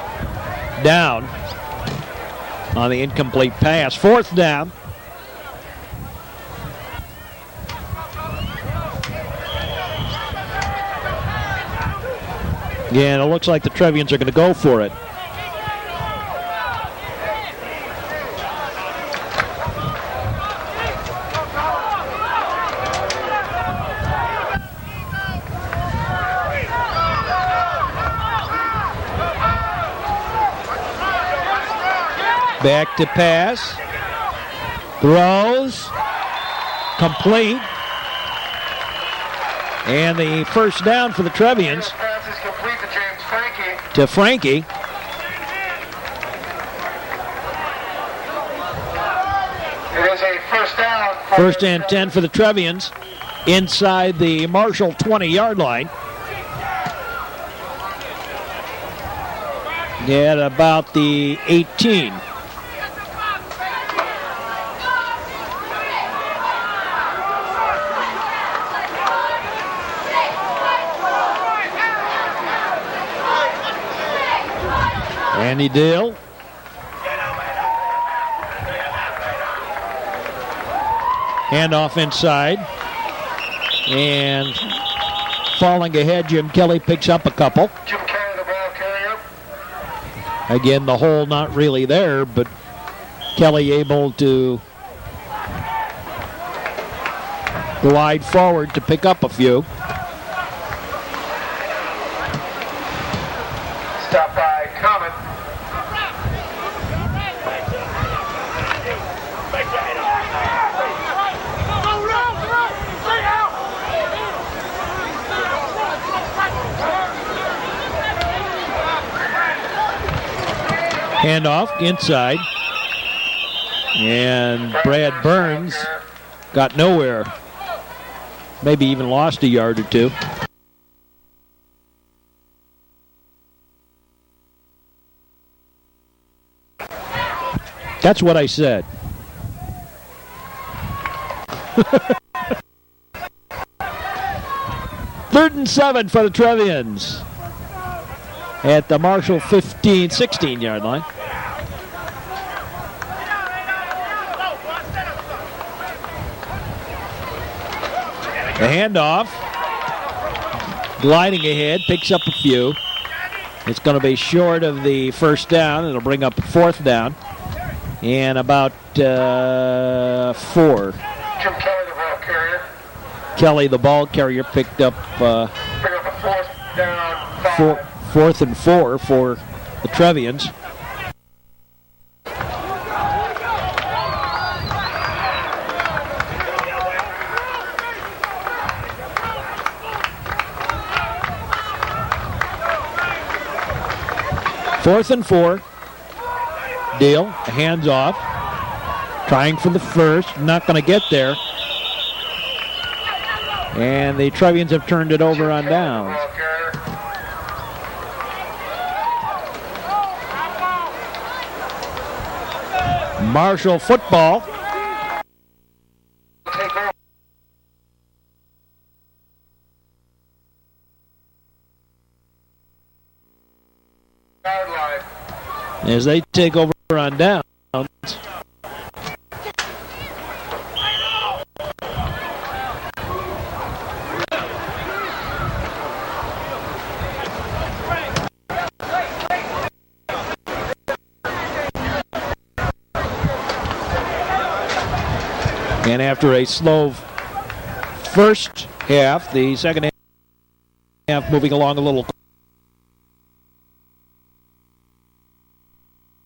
S1: down on the incomplete pass. 4th down. Yeah, and it looks like the Trevians are going to go for it. Back to pass. Throws. Complete. And the 1st down for the Trevians.
S2: Pass is complete to James Frankie.
S1: To Frankie.
S2: It is a 1st down.
S1: 1st and 10 for the Trevians inside the Marshall 20-yard line. At about the 18. Andy Deal. Handoff inside. And falling ahead, Jim Kelly picks up a couple.
S2: Jim Kelly, the ball carrier.
S1: Again, the hole not really there, but Kelly able to glide forward to pick up a few.
S2: Stop by Comet.
S1: Handoff inside. And Brad Burns got nowhere. Maybe even lost a yard or two. That's what I said. Third and 7 for the Trevians at the Marshall 16-yard line. The handoff, gliding ahead, picks up a few. It's going to be short of the first down. It'll bring up a fourth down. And about 4.
S2: Jim Kelly, the ball carrier.
S1: Kelly, the ball carrier, picked up
S2: Bring up a fourth down, 5.
S1: fourth and 4 for the Trevians. Fourth and 4. Deal, hands off. Trying for the first, not going to get there. And the Trevians have turned it over on downs. Marshall football. As they take over on downs. And after a slow first half, the second half moving along a little.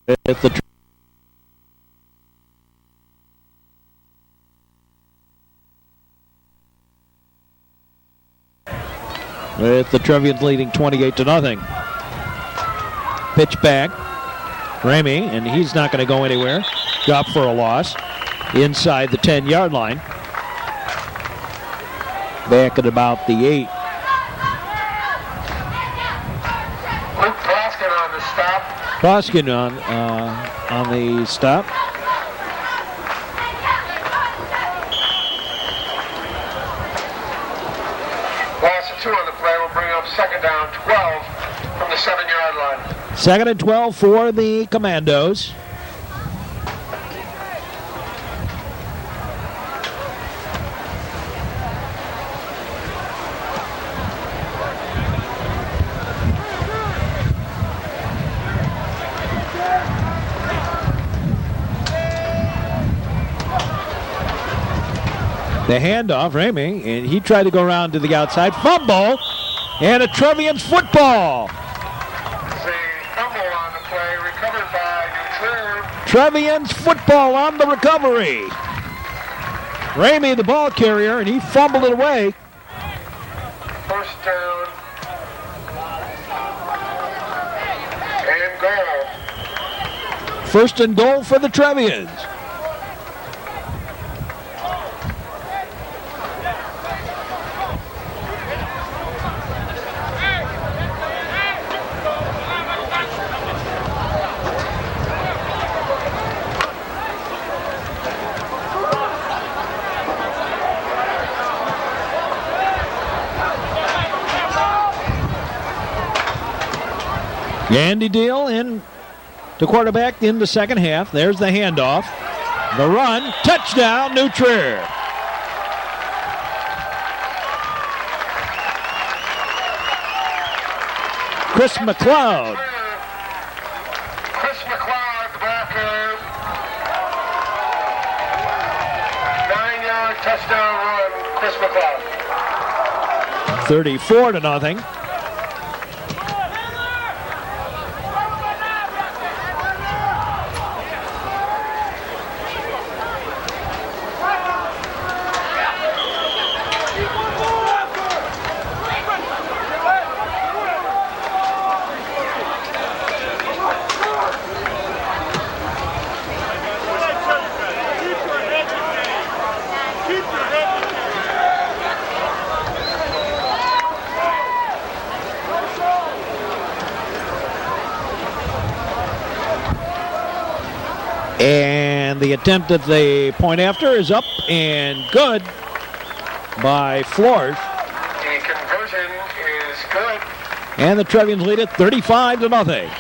S1: With the Trevians leading 28-0. Pitch back. Ramey, and he's not going to go anywhere. Drop for a loss. Inside the 10-yard line. Back at about the 8.
S2: Luke Ploskin on the stop.
S1: Ploskin on the stop.
S2: Loss of 2 on the play will bring up second down, 12 from the 7-yard line.
S1: Second and 12 for the Commandos. The handoff, Ramey, and he tried to go around to the outside. Fumble, and a Trevians football.
S2: The fumble on the play, recovered by Trier.
S1: Trevians football on the recovery. Ramey, the ball carrier, and he fumbled it away.
S2: First down and goal.
S1: First and goal for the Trevians. Andy Deal in to quarterback in the second half. There's the handoff. The run. Touchdown, New Trier. Chris McLeod.
S2: Chris McLeod, the backer. 9-yard touchdown run, Chris McLeod.
S1: 34-0. And the attempt at the point after is up and good by Flores.
S2: The conversion is good.
S1: And the Trevians lead it 35-0.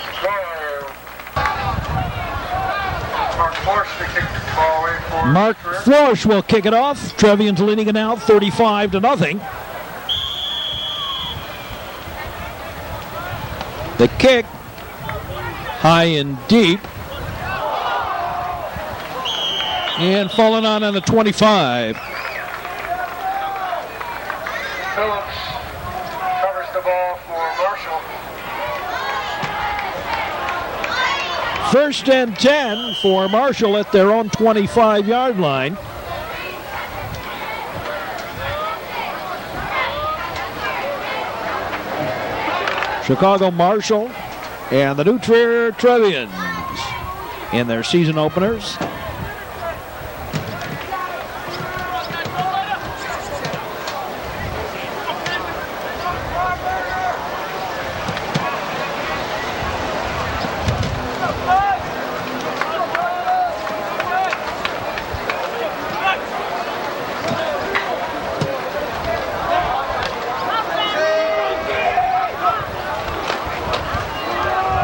S2: Mark Flores to kick the ball away for
S1: Mark Flores will kick it off. Trevians leading it now 35-0. The kick high and deep. And falling on the 25.
S2: Phillips covers the ball for Marshall.
S1: 1st and 10 for Marshall at their own 25-yard line. Chicago Marshall and the new Trier Trevians in their season openers.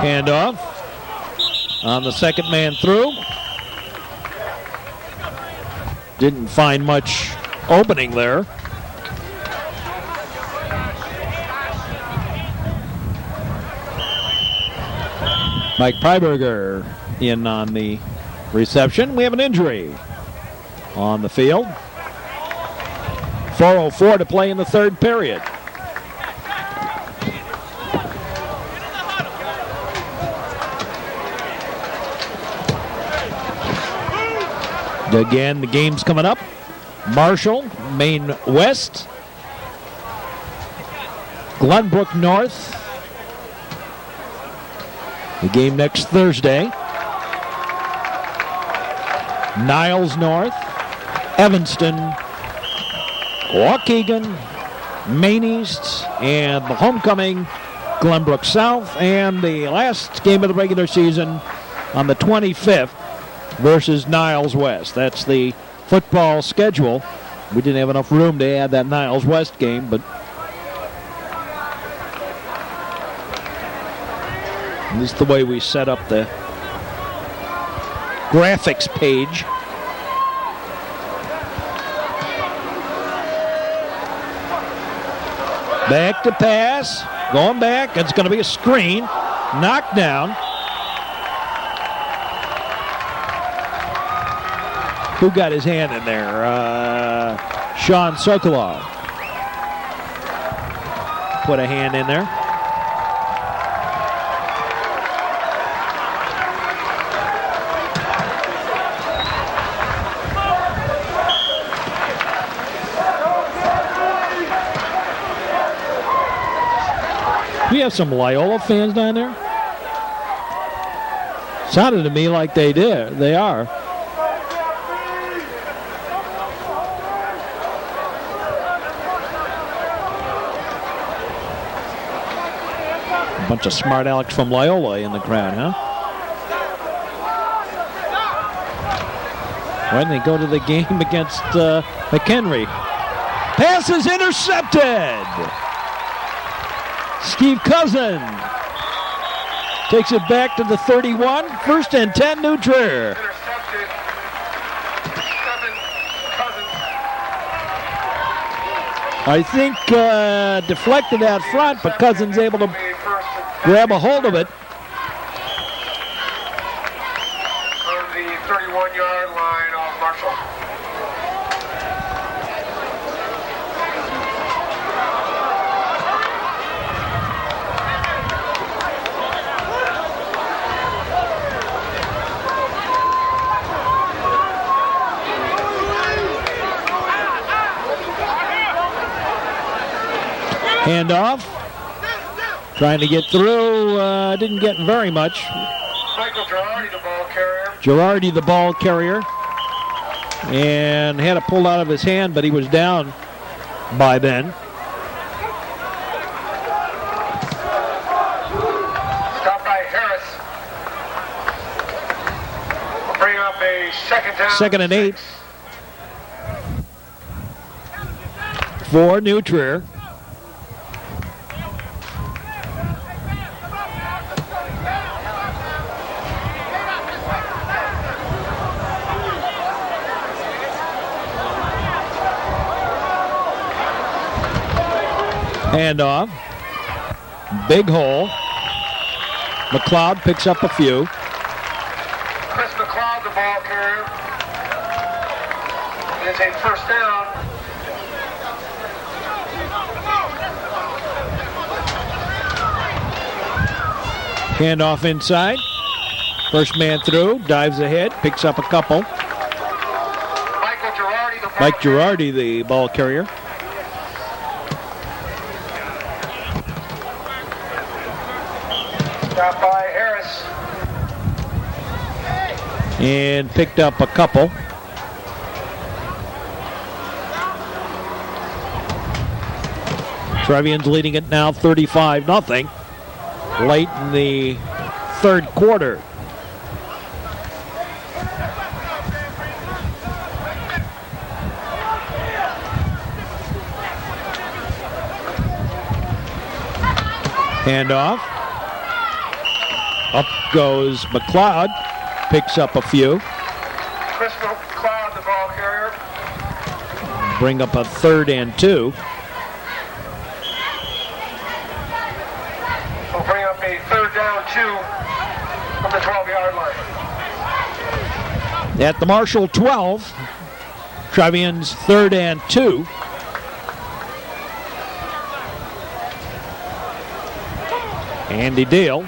S1: Handoff on the second man through. Didn't find much opening there. Mike Pryberger in on the reception. We have an injury on the field. 4:04 to play in the third period. Again, the game's coming up. Marshall, Maine West. Glenbrook North. The game next Thursday. Niles North. Evanston. Waukegan. Maine East. And the homecoming, Glenbrook South. And the last game of the regular season on the 25th. Versus Niles West. That's the football schedule. We didn't have enough room to add that Niles West game, but at least the way we set up the graphics page. Back to pass. Going back. It's going to be a screen. Knockdown. Who got his hand in there? Sean Sokolov put a hand in there. Do you have some Loyola fans down there? Sounded to me like they did. They are. A bunch of smart Alex from Loyola in the crowd, huh? When they go to the game against McHenry. Pass is intercepted. Steve Cousin takes it back to the 31. 1st and 10, New Trier.
S2: Intercepted. Cousins.
S1: I think deflected out front, but Cousins able to grab a hold of it.
S2: On the 31-yard line of Marshall.
S1: Handoff. Trying to get through. Didn't get very much.
S2: Michael Girardi, the ball carrier.
S1: Girardi, the ball carrier. And had it pulled out of his hand, but he was down by then.
S2: Stopped by Harris. We'll bring up a second down.
S1: 2nd and 8. For New Trier. Handoff. Big hole. McLeod picks up a few.
S2: Chris McLeod, the ball carrier. It is a first down.
S1: Handoff inside. First man through. Dives ahead. Picks up a couple. Mike Girardi, the ball carrier.
S2: Stopped by Harris.
S1: And picked up a couple. Trevians leading it now 35-0. Late in the third quarter. Handoff. Up goes McLeod. Picks up a few.
S2: Chris McLeod, the ball carrier.
S1: Bring up a 3rd and 2.
S2: We'll bring up a 3rd down 2 from the 12-yard line.
S1: At the Marshall 12. Trevians 3rd and 2. Andy Deal.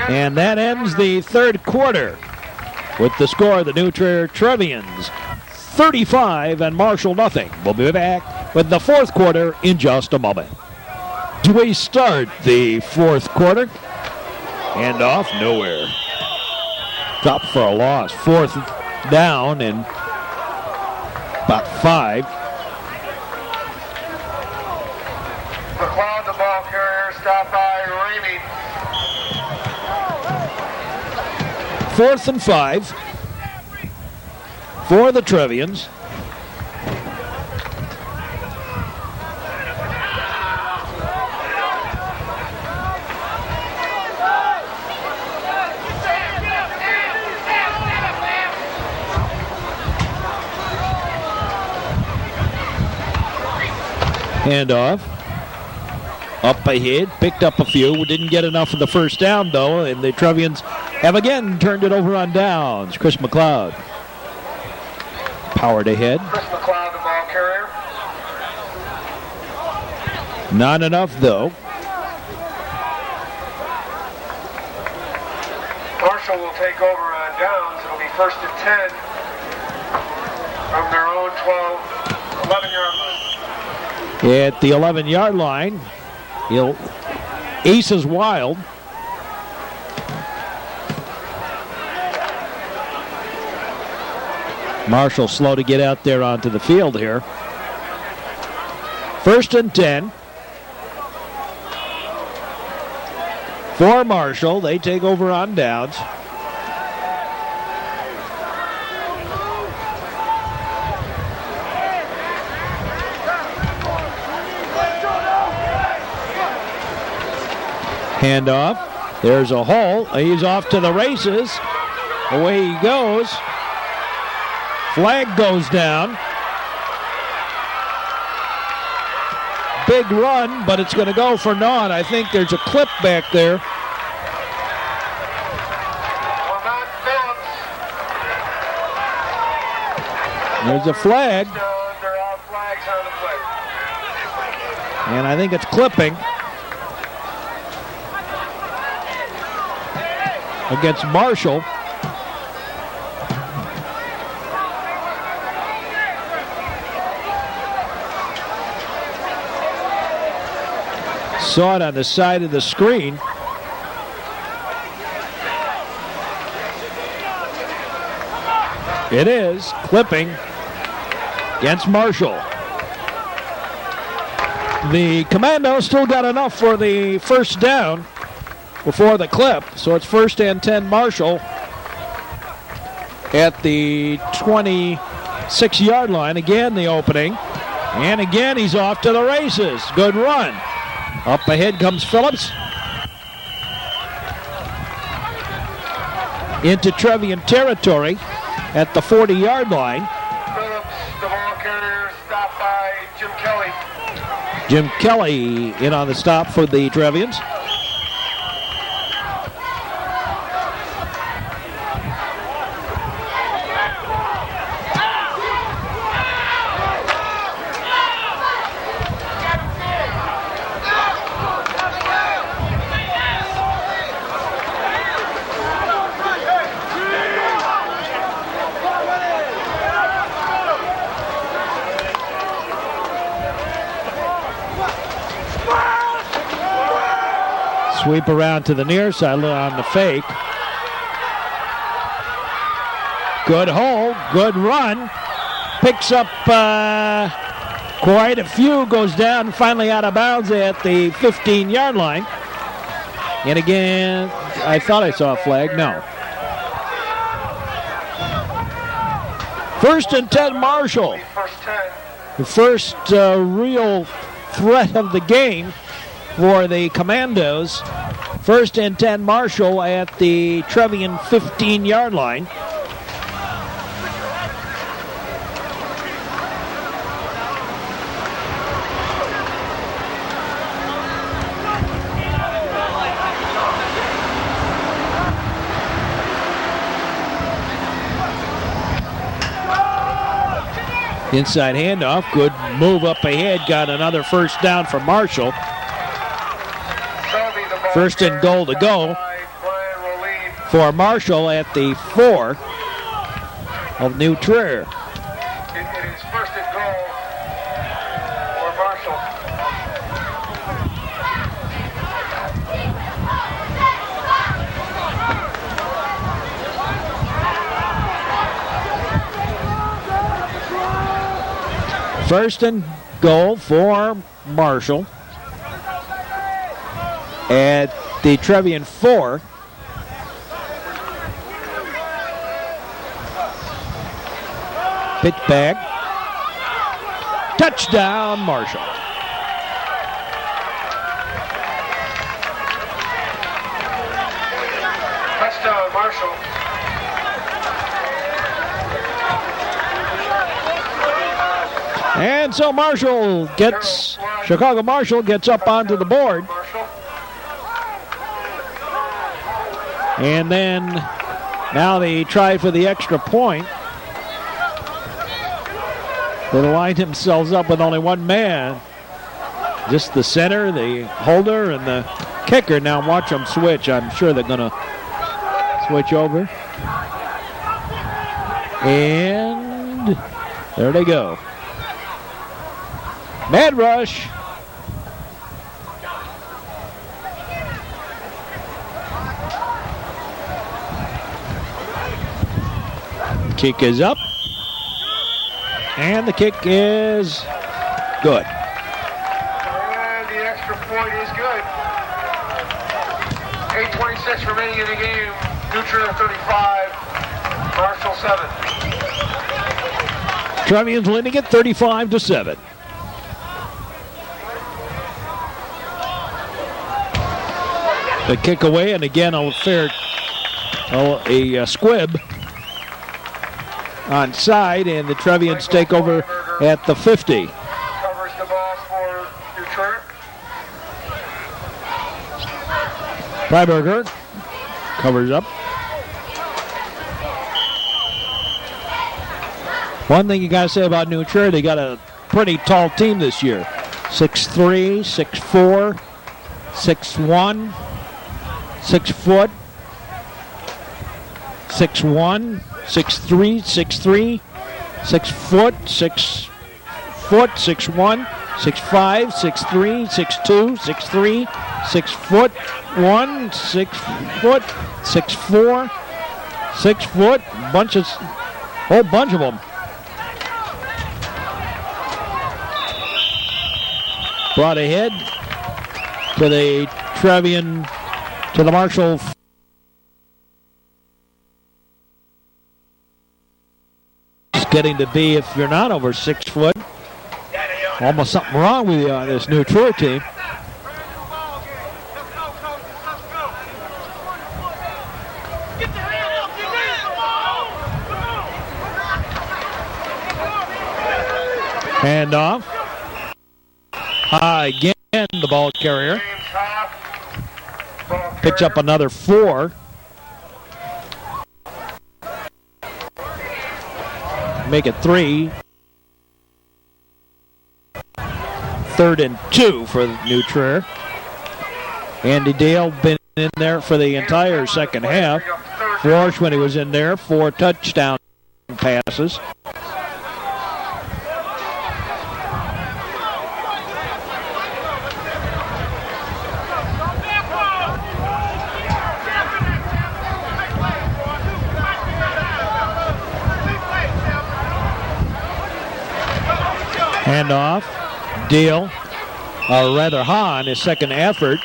S1: And that ends the third quarter with the score of the New Trier Trevians 35 and Marshall 0. We'll be back with the fourth quarter in just a moment. Do we start the fourth quarter? Hand off, nowhere. Drop for a loss. 4th down and about 5.
S2: McLeod, the ball carrier, stopped by Ramey.
S1: 4th and 5 for the Trevians. Handoff. Up ahead, picked up a few. Didn't get enough of the first down, though, and the Trevians have again turned it over on downs. Chris McLeod. Powered ahead.
S2: Chris McLeod, the ball carrier.
S1: Not enough, though.
S2: Marshall will take over on downs. It'll be 1st and 10 from their own 11-yard line.
S1: At the 11-yard line, aces wild. Marshall slow to get out there onto the field here. 1st and 10. For Marshall, they take over on downs. Handoff. There's a hole. He's off to the races. Away he goes. Flag goes down. big run, but it's going to go for naught. I think there's a clip back there. There's a flag. And I think it's clipping against Marshall. Saw it on the side of the screen. It is clipping against Marshall. The Commandos still got enough for the first down before the clip, so it's 1st and 10 Marshall at the 26-yard line. Again, the opening. And again, he's off to the races. Good run. Up ahead comes Phillips. Into Trevian territory at the 40-yard line.
S2: Phillips, the ball carrier, stopped by Jim Kelly.
S1: Jim Kelly in on the stop for the Trevians. Sweep around to the near side on the fake. Good hold, good run. Picks up quite a few, goes down, finally out of bounds at the 15-yard line. And again, I thought I saw a flag. No. 1st and 10 Marshall. The first real threat of the game for the Commandos. 1st and 10 Marshall at the Trevian 15-yard line. Inside handoff, good move up ahead, got another first down for Marshall. 1st and goal to go for Marshall at the 4 of New Trier.
S2: It is 1st and goal for Marshall.
S1: First and goal for Marshall at the Trevian 4. Pitch back. Touchdown, Marshall.
S2: Touchdown, Marshall.
S1: And so Chicago Marshall gets up onto the board. And then now they try for the extra point. They lined themselves up with only one man. Just the center, the holder, and the kicker. Now watch them switch. I'm sure they're going to switch over. And there they go. Mad rush. Kick is up. And the kick is good.
S2: And the extra point is good. 8:26 remaining in the game. New Trier 35, Marshall 7.
S1: Trevians leading it 35-7. The kick away, and again a squib on side, and the Trevians take over at the 50.
S2: Covers the ball for New Trier.
S1: Freiberger covers up. One thing you got to say about New Trier, they got a pretty tall team this year. 6'3", 6'4", 6'1", 6 foot, 6'1", 6'3", 6'3", 6 foot, 6 foot, 6'1", 6'5", 6'3", 6'2", 6'3", 6 foot, 1, 6 foot, 6'4", 6 foot, whole bunch of them. Brought ahead to the Trevian, to the Marshall. It's getting to be, if you're not over 6 foot, almost something wrong with you on this New Trier team. Hand off. High again, the ball carrier. Picks up another 4. Make it 3. 3rd and 2 for New Trier. Andy Dale been in there for the entire second half. Florsch, when he was in there, 4 touchdown passes. Handoff. Deal, rather Hahn, his second effort,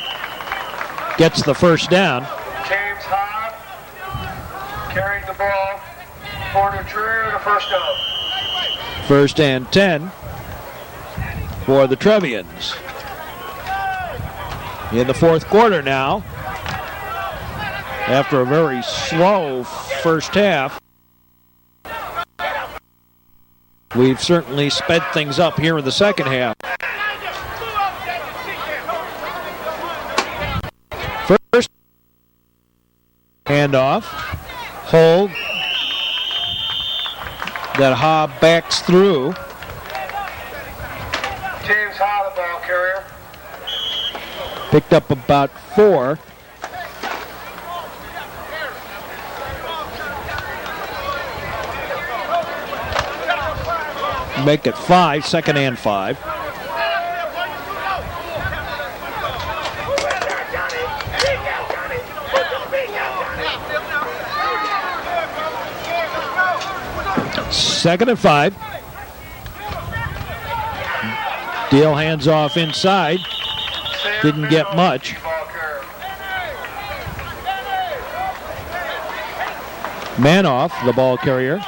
S1: gets the first down.
S2: James Hahn carrying the ball for New Trier, the first down.
S1: 1st and 10 for the Trevians. In the 4th quarter now, after a very slow first half. We've certainly sped things up here in the second half. First handoff. Hold. That Ha backs through.
S2: James Ha, the ball carrier.
S1: Picked up about 4. Make it 5, 2nd and 5. Second and 5. Deal hands off inside. Didn't get much. Manoff, the ball carrier.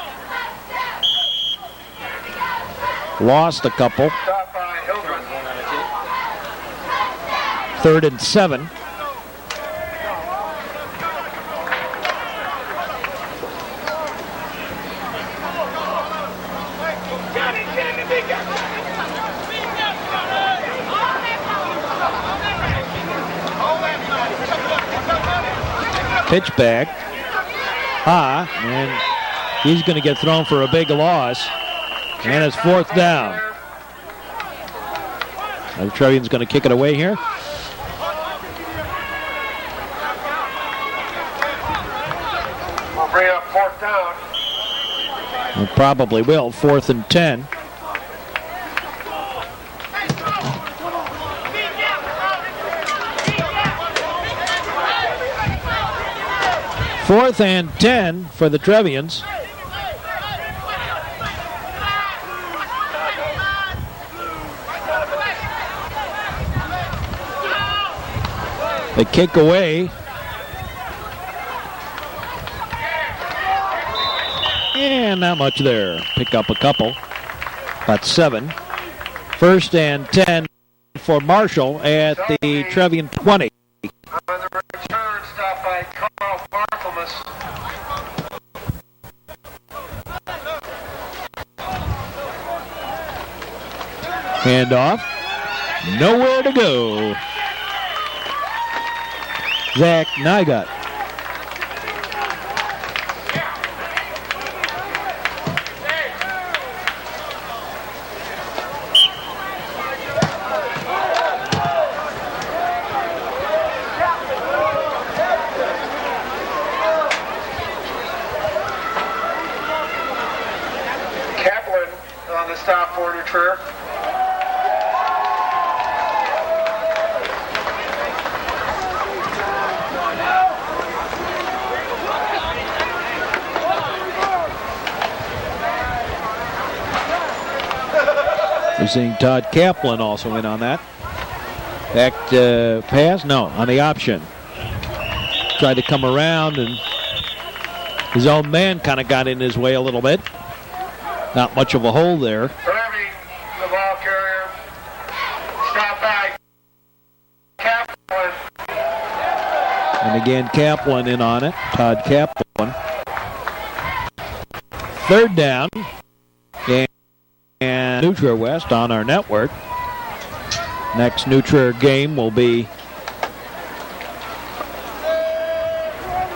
S1: Lost a couple. 3rd and 7. Pitch back. And he's going to get thrown for a big loss. And it's 4th down. The Trevian's going to kick it away here.
S2: We'll bring up 4th down.
S1: We probably will. 4th and 10. Fourth and 10 for the Trevians. They kick away. And not much there. Pick up a couple. That's 7. 1st and 10 for Marshall at the Trevian 20.
S2: On the return, stop by Carl Barthelmess.
S1: Handoff. Nowhere to go. Zach Nygut.
S2: Kaplan on the stop for Trier.
S1: We're seeing Todd Kaplan also in on that. Back pass? No, on the option. Tried to come around, and his own man kind of got in his way a little bit. Not much of a hole there.
S2: Irving, the ball carrier. Stop by Kaplan.
S1: And again, Kaplan in on it. Todd Kaplan. Third down. And New Trier West on our network. Next New Trier game will be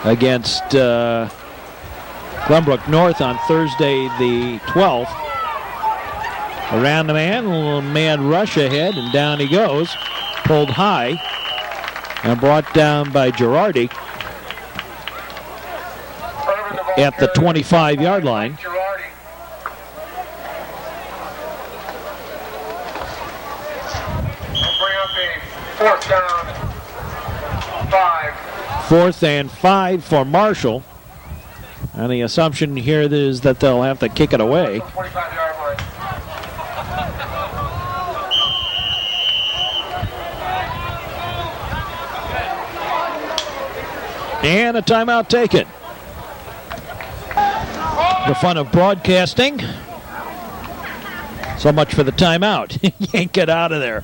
S1: against Glenbrook North on Thursday the 12th. Around the man, a little man rush ahead, and down he goes. Pulled high and brought down by Girardi at the 25-yard line.
S2: Fourth down, 5.
S1: 4th and 5 for Marshall. And the assumption here is that they'll have to kick it away.
S2: 25-yard line.
S1: And a timeout taken. The fun of broadcasting. So much for the timeout. Yank it out of there.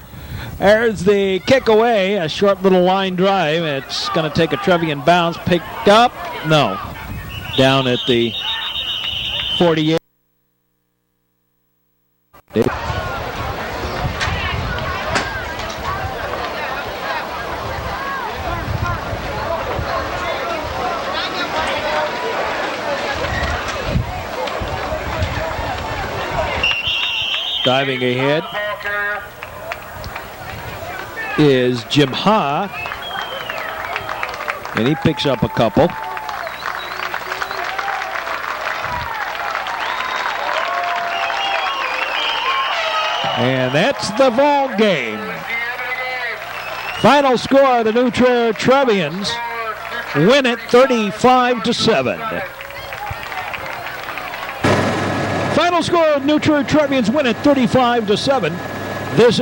S1: There's the kick away, a short little line drive. It's going to take a Trevian bounce. Picked up. No. Down at the 48. Diving ahead is Jim Ha, and he picks up a couple. And that's the ball game. Final score, the New Trier Trevians win it 35-7. Final score, New Trier Trevians win it 35-7. This is